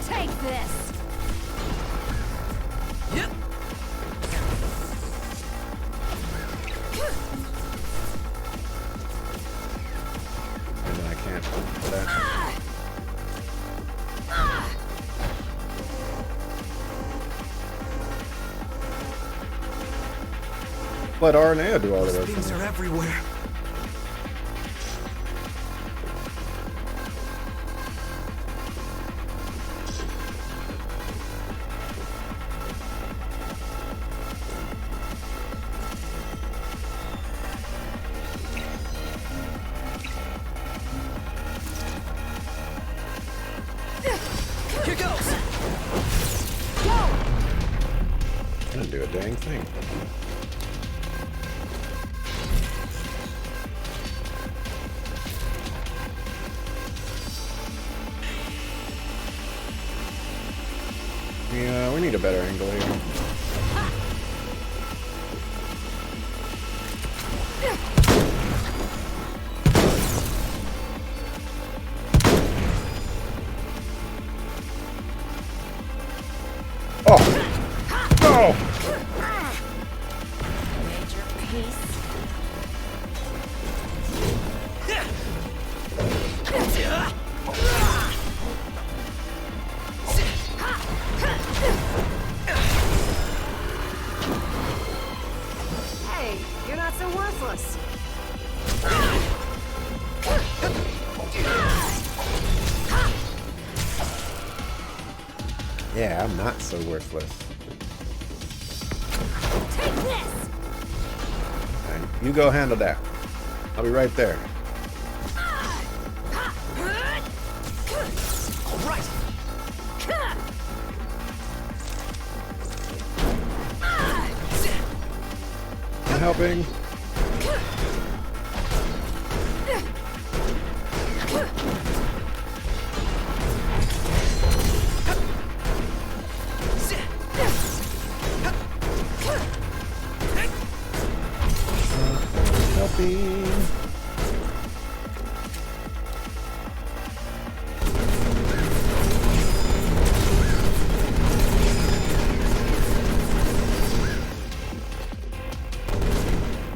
Take this! Yep. And then I can't do that. Let Arnea do all the work. Things are everywhere. Here goes. I didn't do a dang thing. Yeah, we need a better angle here. Oh! No! Major piece. Hey, you're not so worthless. Yeah, I'm not so worthless. Take this! Alright, you go handle that. I'll be right there. All right. I'm helping. Helping.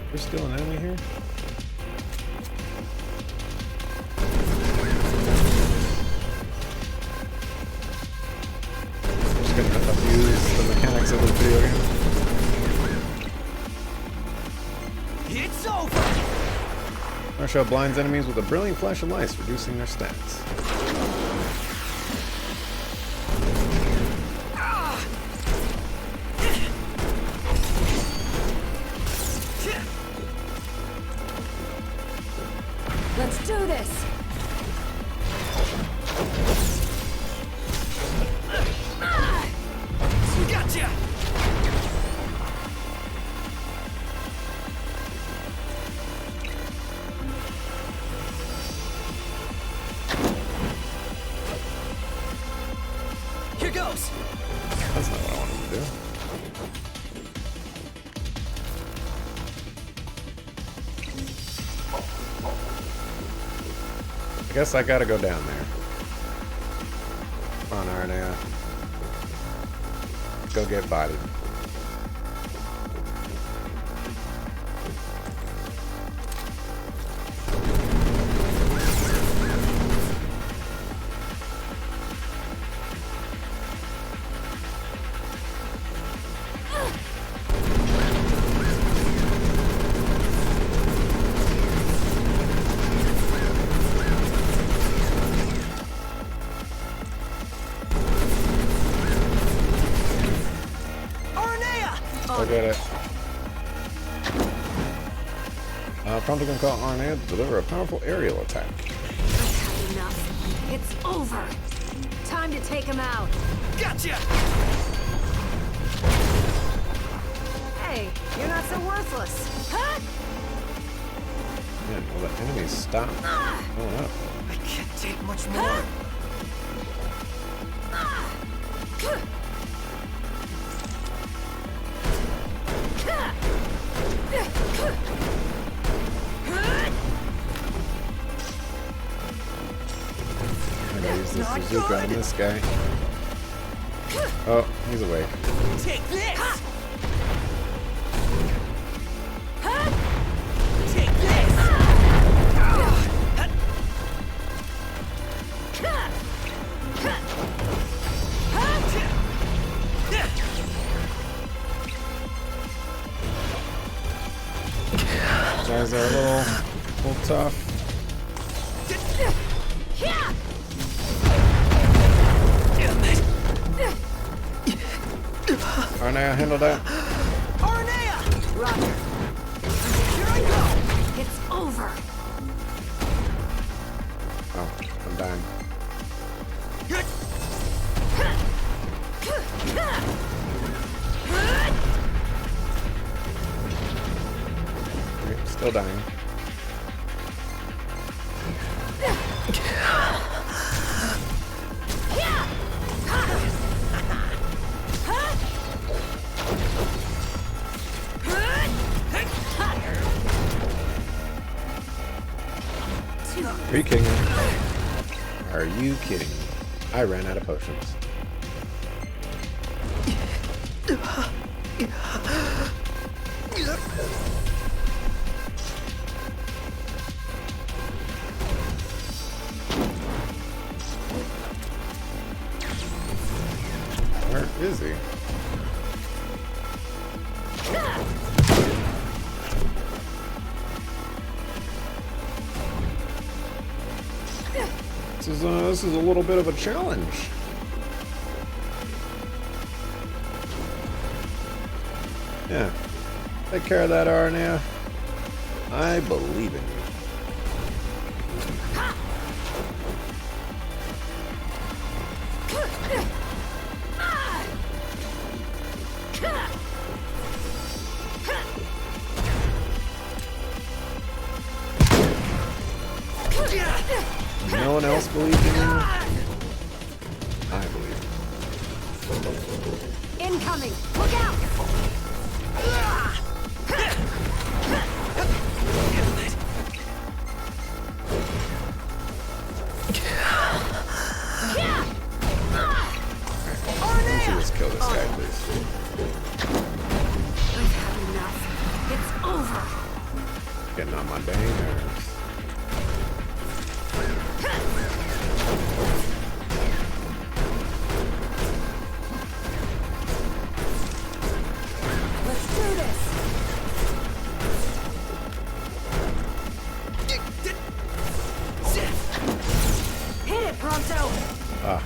There's still an enemy here? Just gonna abuse the mechanics of this video game. It's over. Marshall blinds enemies with a brilliant flash of lights, reducing their stats. Let's do this! Gotcha. Here goes. That's not what I wanted to do. I guess I gotta go down there. Come on, Arnea. Go get bodied. Go get it. Prompto can call Arnea to deliver a powerful aerial attack. I've had enough. It's over. Time to take him out. Gotcha. Hey, you're not so worthless. Huh? Man, will the enemies stop going up? I can't take much more. bazooka on this guy. Oh, he's awake. Take this! Take this! Guys are a little tough. Arnea, handle that. Arnea! Roger. Here I go! It's over. Oh, I'm dying. Okay, still dying. Are you kidding me? Are you kidding me? I ran out of potions. Where is he? This is a little bit of a challenge. Yeah. Take care of that, Arnea. I believe in you. No one else believes in you? I believe. Incoming! Look out! Let's just kill this guy, please. I've had enough. It's over. Getting on my dang nerves. Let's do this. Hit it, Prompto. Ah.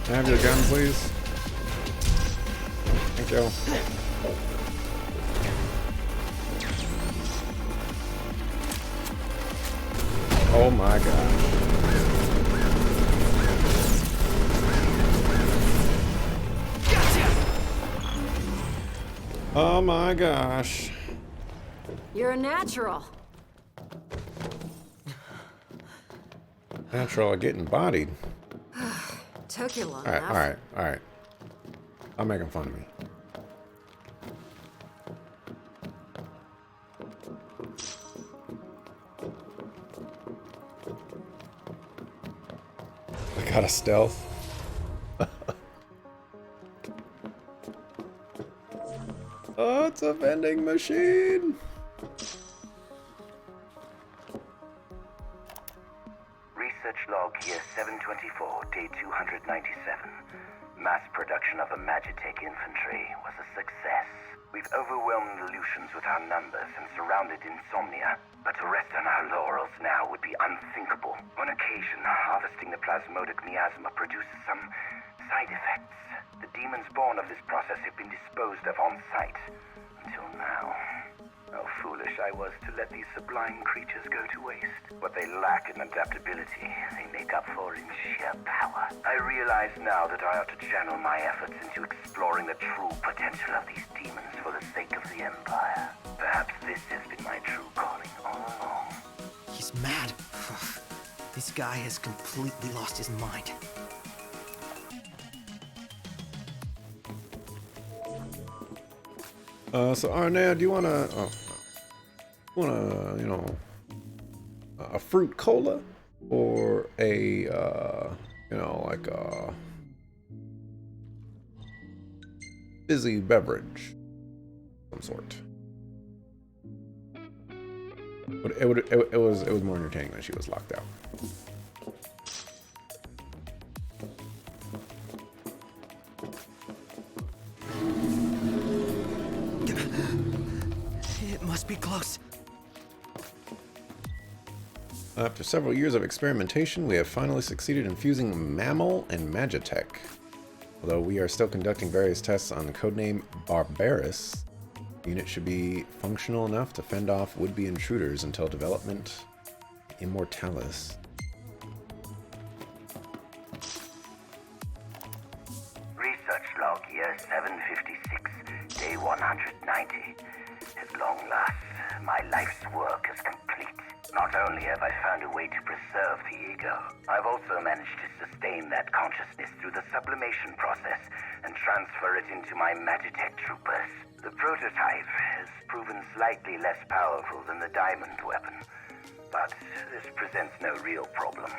Can I have your gun, please? Thank you. Oh my god. Oh my gosh. You're a natural. Natural at getting bodied. Took you long Alright, enough. alright. I'm making fun of me. I got a stealth. Oh, it's a vending machine. Research log year 724, day 297. Mass production of a Magitech infantry was a success. We've overwhelmed the Lucians with our numbers and surrounded Insomnia, but to rest on our laurels now would be unthinkable. On occasion, harvesting the plasmodic miasma produces some side effects. The demons born of this process have been disposed of on site. Until now. How foolish I was to let these sublime creatures go to waste. What they lack in adaptability, they make up for in sheer power. I realize now that I ought to channel my efforts into exploring the true potential of these demons for the sake of the Empire. Perhaps this has been my true calling all along. He's mad. This guy has completely lost his mind. So Arnea, do you wanna, a fruit cola or a, like a fizzy beverage, of some sort? But it was more entertaining when she was locked out. It must be close. After several years of experimentation, we have finally succeeded in fusing Mammal and Magitech. Although we are still conducting various tests on the codename Barbarus, the unit should be functional enough to fend off would-be intruders until development Immortalis. Research log year 756, day 190. At long last, my life's work is complete. Not only have I found a way to preserve the ego, I've also managed to sustain that consciousness through the sublimation process and transfer it into my Magitech troopers. The prototype has proven slightly less powerful than the diamond weapon, but this presents no real problem.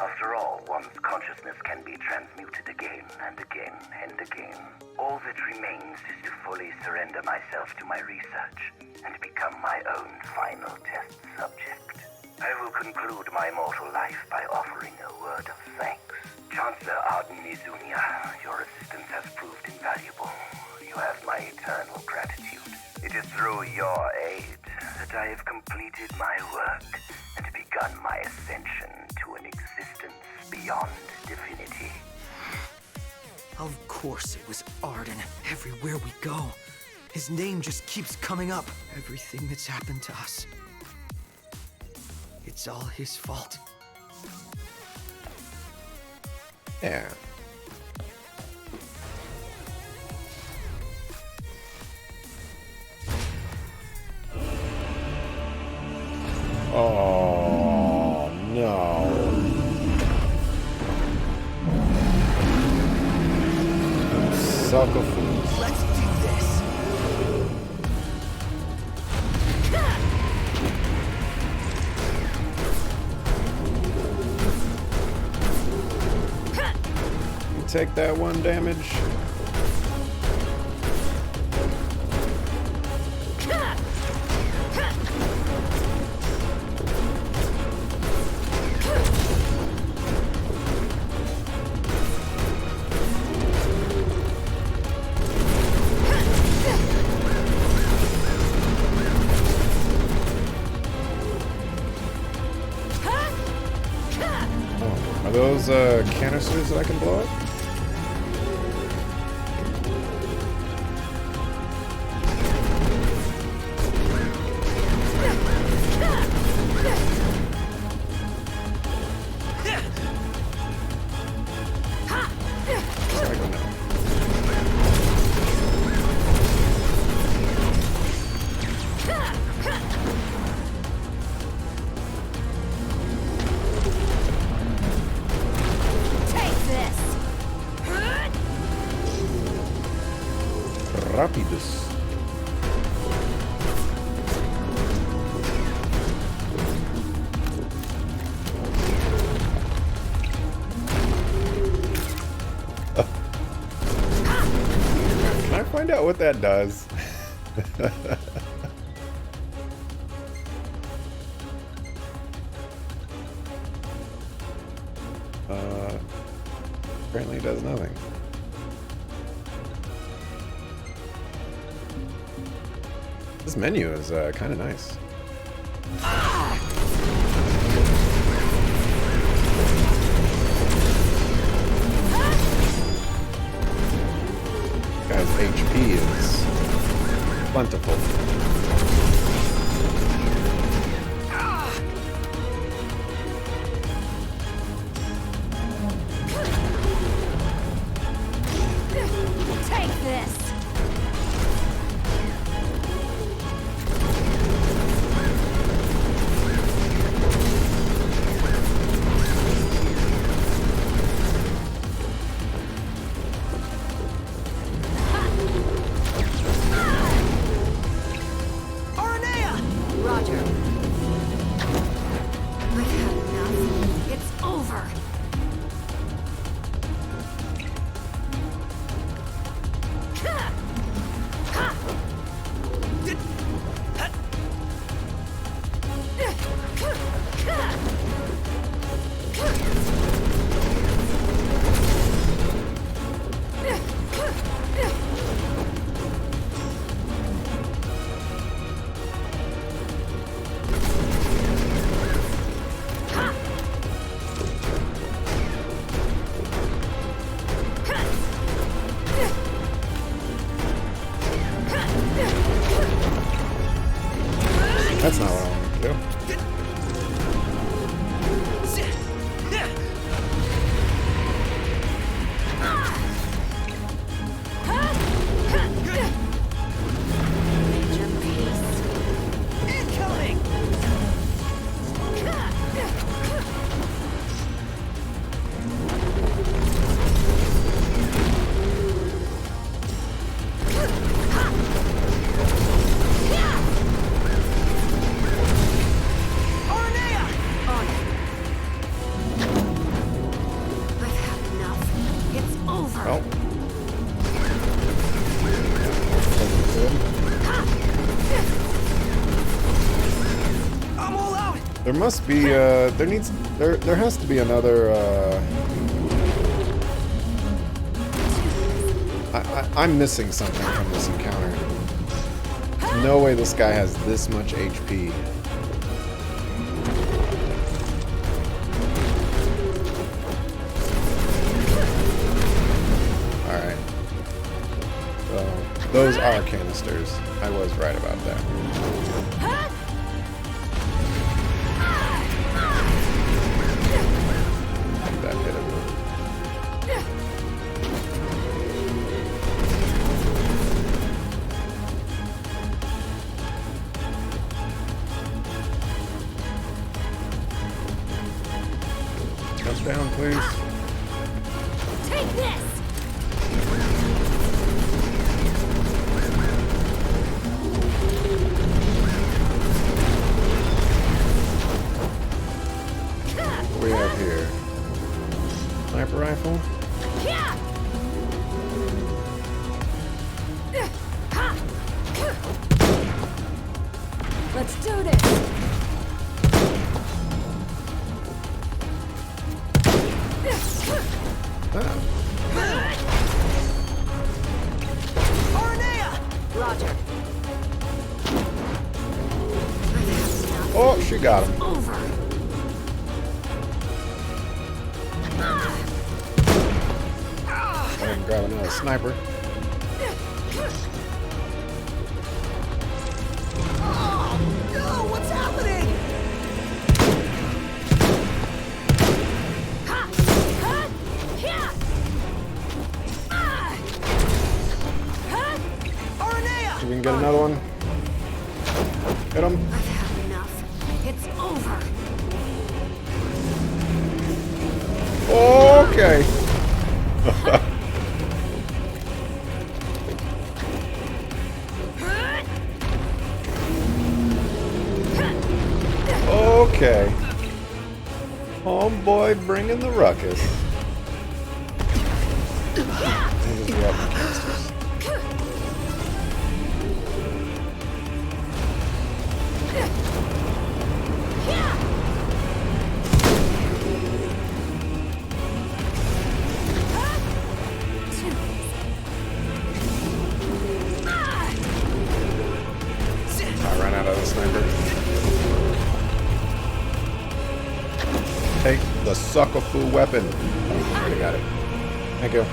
After all, one's consciousness can be transmuted again and again and again. All that remains is to fully surrender myself to my research and become my own final test subject. I will conclude my mortal life by offering a word of thanks. Chancellor Arden Izunia, your assistance has proved invaluable. You have my eternal gratitude. It is through your aid that I have completed my work and begun my ascension to an existence beyond divinity. Of course it was Arden. Everywhere we go, his name just keeps coming up. Everything that's happened to us, it's all his fault. Yeah. Oh, no. Suck a fool. Let's do this. You take that one damage. Are those canisters that I can blow up? I don't know. Rapidus. Can I find out what that does? Apparently it does nothing. This menu is kind of nice. Guy's HP is plentiful. Take this! That's not what I wanted to do. Major peace. Incoming! I've had enough. It's over. Oh. I'm all out! There must be, there has to be another, I'm missing something from this encounter. There's no way this guy has this much HP. Alright. So, those are canisters. I was right about that. That hit him. Jump down, please. Take this! What do we have here? Sniper rifle? Let's do this! Roger. Oh, she got him. Over. Go ahead and grab another sniper. No, what's happening? See if we can get another one. Hit him. I've had enough. It's over. Okay. Okay. Homeboy bringing the ruckus. Just grab the canisters. I ran out of the sniper. Take the sucker-foo weapon. Already got it. Thank you.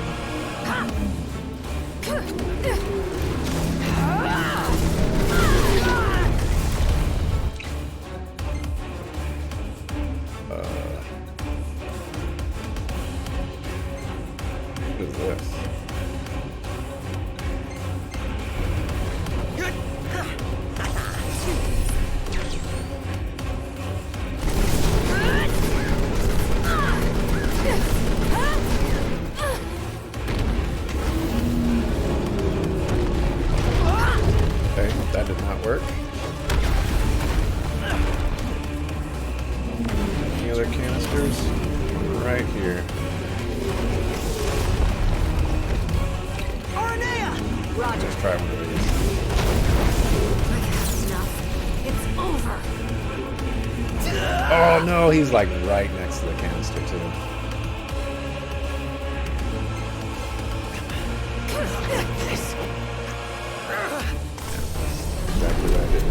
What is this? Okay, that did not work. Any other canisters? Right here. Roger. Let's try one of these. I've had enough. It's over. Oh no, he's like right next to the canister too. Exactly what I did.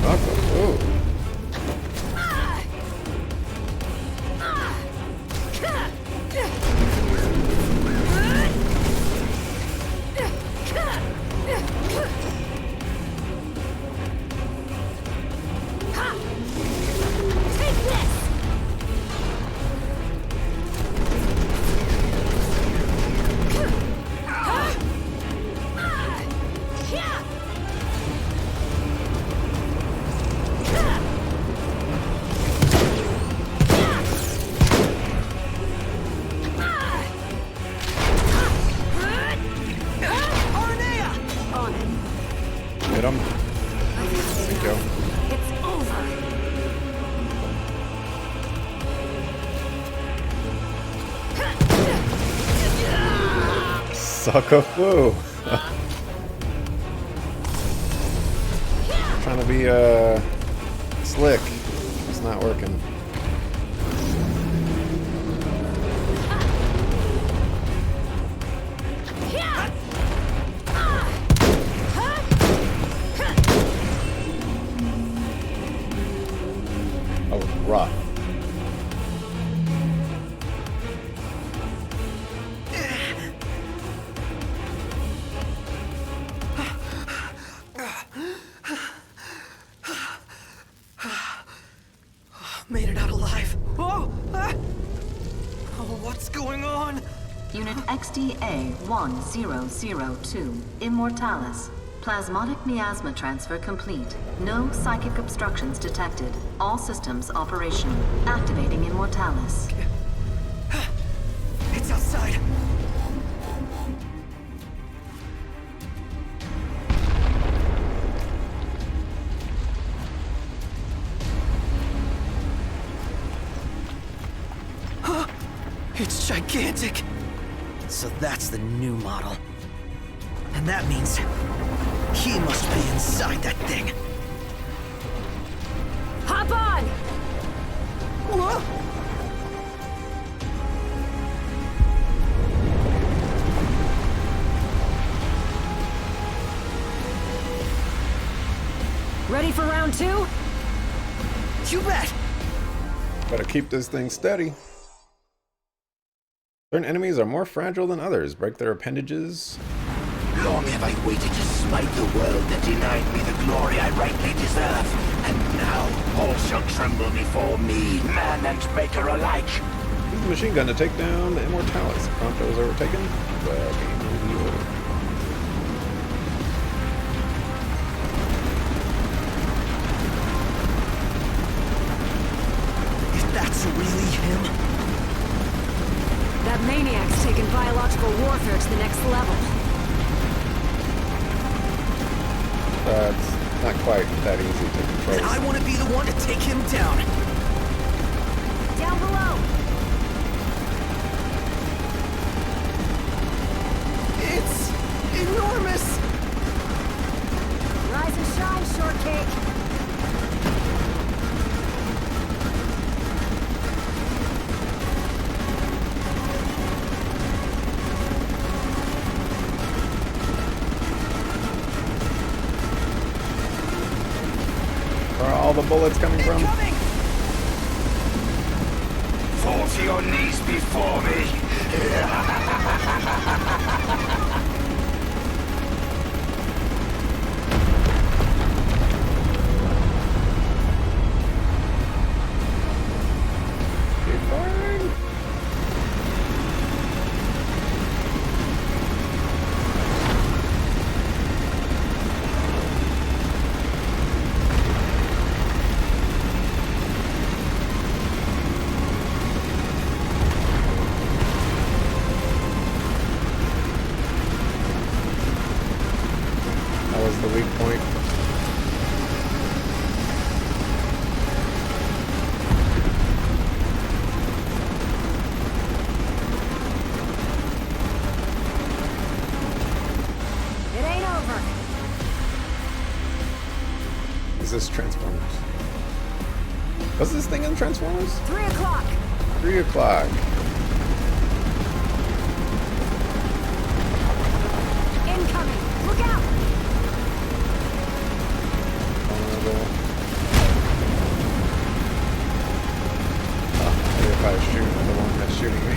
Awesome. Ooh. Hit him. There you go. It's over. Sucker foo. Trying to be slick. It's not working. Oh, rough. Made it out alive. Oh! Ah! Oh, what's going on? Unit XDA-1002, Immortalis. Plasmodic miasma transfer complete. No psychic obstructions detected. All systems operational. Activating Immortalis. It's outside. It's gigantic. So that's the new model. And that means he must be inside that thing. Hop on! Whoa! Ready for round 2? You bet! Better keep this thing steady. Certain enemies are more fragile than others. Break their appendages. Long have I waited to smite the world that denied me the glory I rightly deserve. And now all shall tremble before me, man and maker alike. Use the machine gun to take down the Immortalis. Prompto is overtaken. The game will be over. If that's really him... That maniac's taken biological warfare to the next level. It's not quite that easy to control. And I want to be the one to take him down. Down below! It's enormous! Rise and shine, shortcake! Where are all the bullets coming from? Coming! Fall to your knees before me. Keep firing. That was the weak point. It ain't over. Is this Transformers? Was this thing in Transformers? 3 o'clock. 3 o'clock. Incoming. Look out! Vulnerable. Maybe if I was shooting at the one that's shooting me.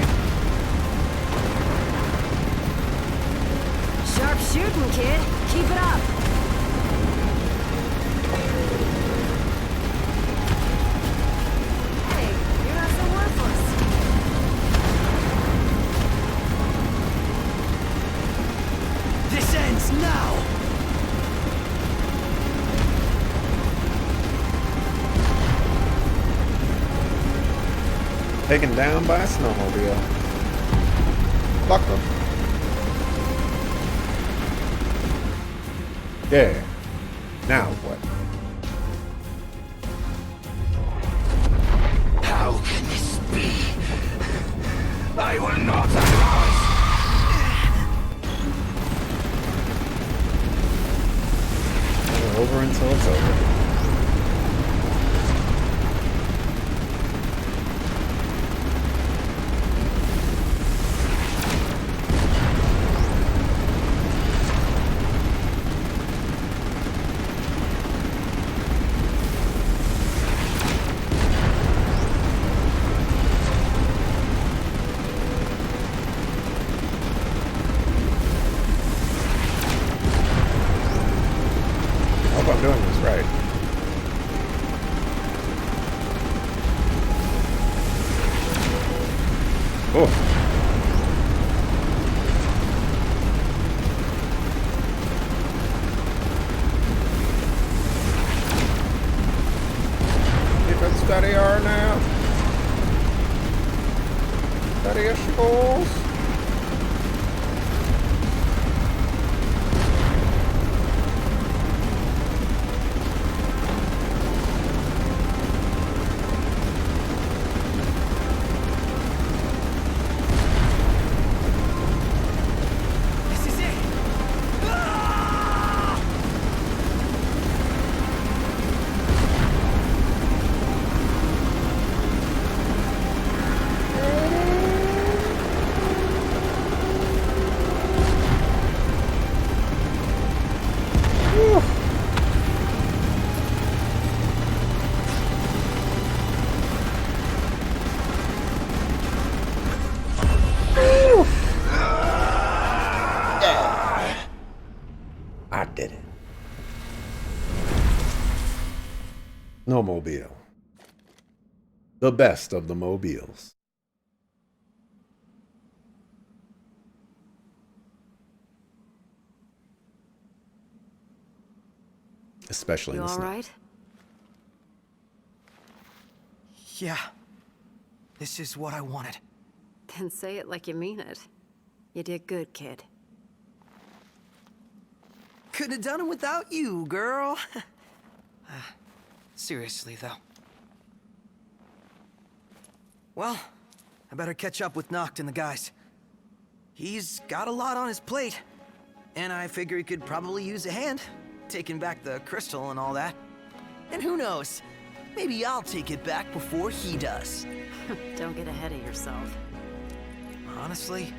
Sharp shooting, kid. Keep it up. Hey, you're not so worthless. This ends now! Taken down by a snowmobile. Fuck them. Yeah. Now what? How can this be? I will not allow it! Over until it's over. I hope I'm doing this right. Oh. Keep it steady now. Steady as she goes. I did it. No mobile. The best of the mobiles. Especially in You the all snow. right? Yeah. This is what I wanted. Then say it like you mean it. You did good, kid. Couldn't have done it without you, girl. Seriously, though. Well, I better catch up with Noct and the guys. He's got a lot on his plate, and I figure he could probably use a hand, taking back the crystal and all that. And who knows, maybe I'll take it back before he does. Don't get ahead of yourself. Honestly,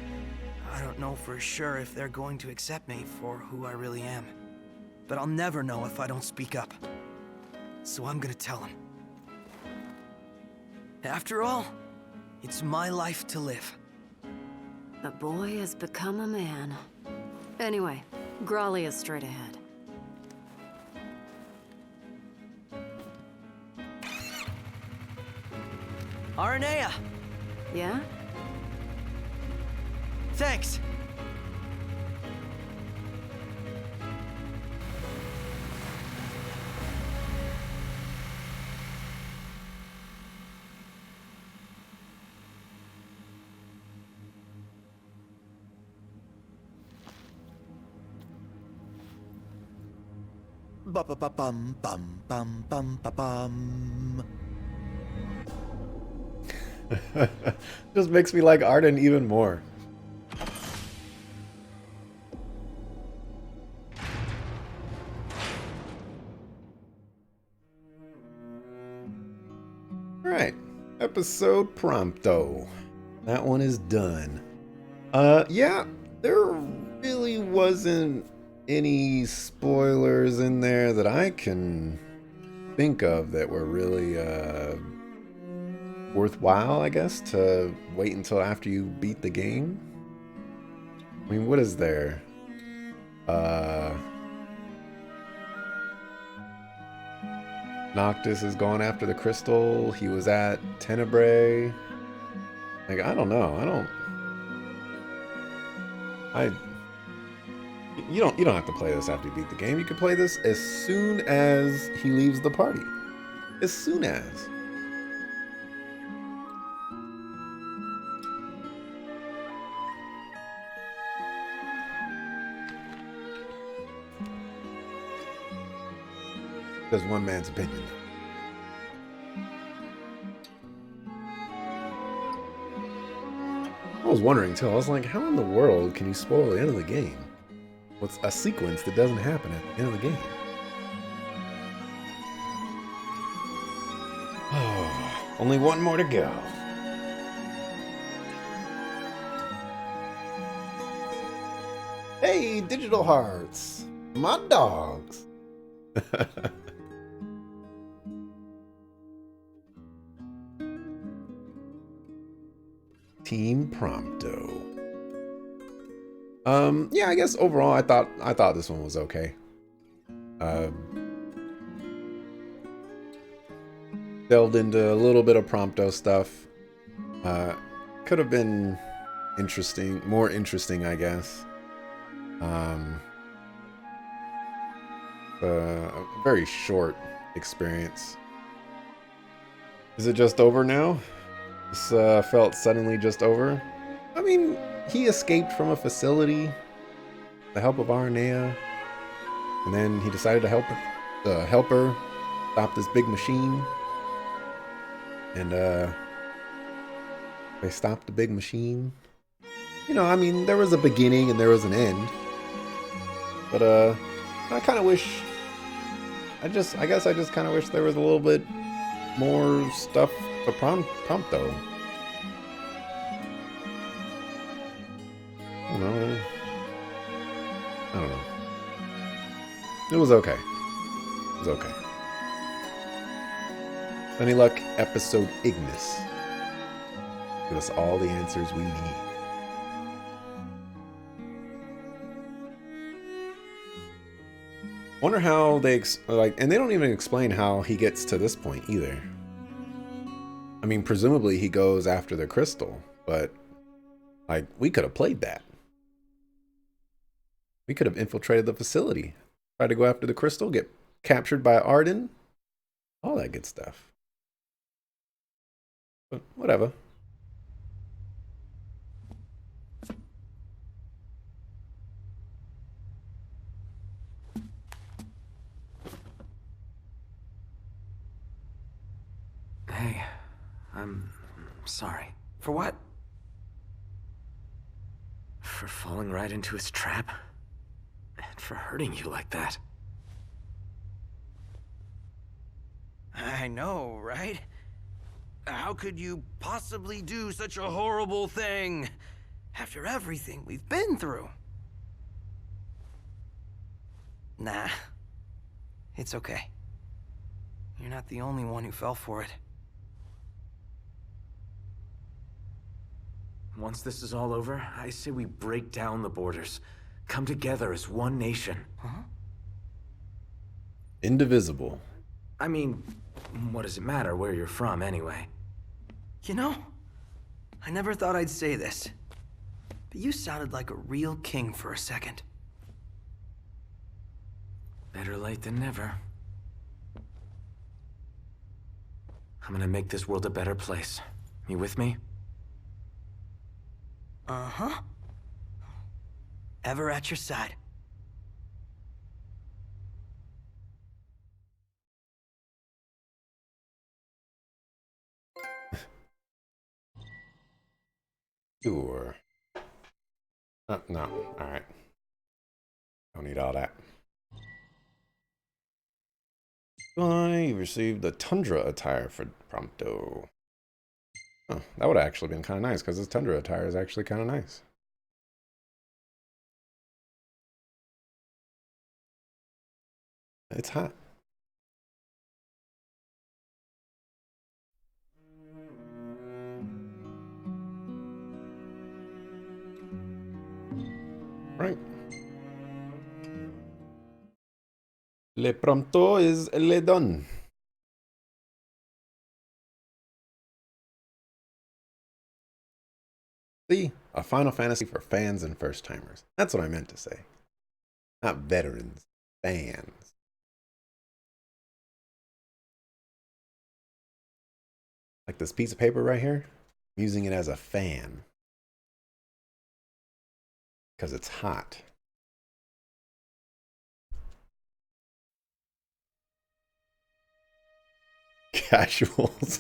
I don't know for sure if they're going to accept me for who I really am. But I'll never know if I don't speak up. So I'm gonna tell them. After all, it's my life to live. The boy has become a man. Anyway, Grolly is straight ahead. Aranea! Yeah? Thanks! Ba-ba-ba-bum, bum, bum, bum, ba-bum. Just makes me like Arden even more. Alright, episode Prompto. That one is done. Yeah, there really wasn't any spoilers in there that I can think of that were really worthwhile, I guess, to wait until after you beat the game. I mean, what is there? Noctis is going after the crystal. He was at Tenebrae. Like, I don't know. You don't have to play this after you beat the game. You can play this as soon as he leaves the party. As soon as. Just one man's opinion. I was wondering too. I was like, how in the world can you spoil the end of the game? What's a sequence that doesn't happen at the end of the game? Oh, only one more to go. Hey, Digital Hearts, my dogs. Team Prompto. Yeah, I guess overall I thought this one was okay. Delved into a little bit of Prompto stuff. Could have been interesting, more interesting, I guess. A very short experience. Is it just over now? This felt suddenly just over. I mean, he escaped from a facility, the help of Arnea, and then he decided to help her stop this big machine. And they stopped the big machine. You know, I mean, there was a beginning and there was an end. But I kind of wish. I guess I just kind of wish there was a little bit more stuff to Prompto. I don't know. It was okay. It was okay. Any luck, episode Ignis. Give us all the answers we need. Wonder how they and they don't even explain how he gets to this point either. I mean, presumably he goes after the crystal, but like we could have played that. We could have infiltrated the facility, tried to go after the crystal, get captured by Arden, all that good stuff. But whatever. Hey, I'm sorry. For what? For falling right into his trap. And for hurting you like that. I know, right? How could you possibly do such a horrible thing after everything we've been through? Nah, it's okay. You're not the only one who fell for it. Once this is all over, I say we break down the borders. Come together as one nation. Huh? Indivisible. I mean, what does it matter where you're from anyway? You know, I never thought I'd say this, but you sounded like a real king for a second. Better late than never. I'm gonna make this world a better place. You with me? Uh-huh. Ever at your side. Sure. No. Alright. Don't need all that. I received the Tundra attire for Prompto. Oh, that would have actually been kind of nice, because this Tundra attire is actually kind of nice. It's hot. Right. Le Prompto is le don. See, a Final Fantasy for fans and first timers. That's what I meant to say. Not veterans, fans. Like this piece of paper right here, I'm using it as a fan. Because it's hot. casuals.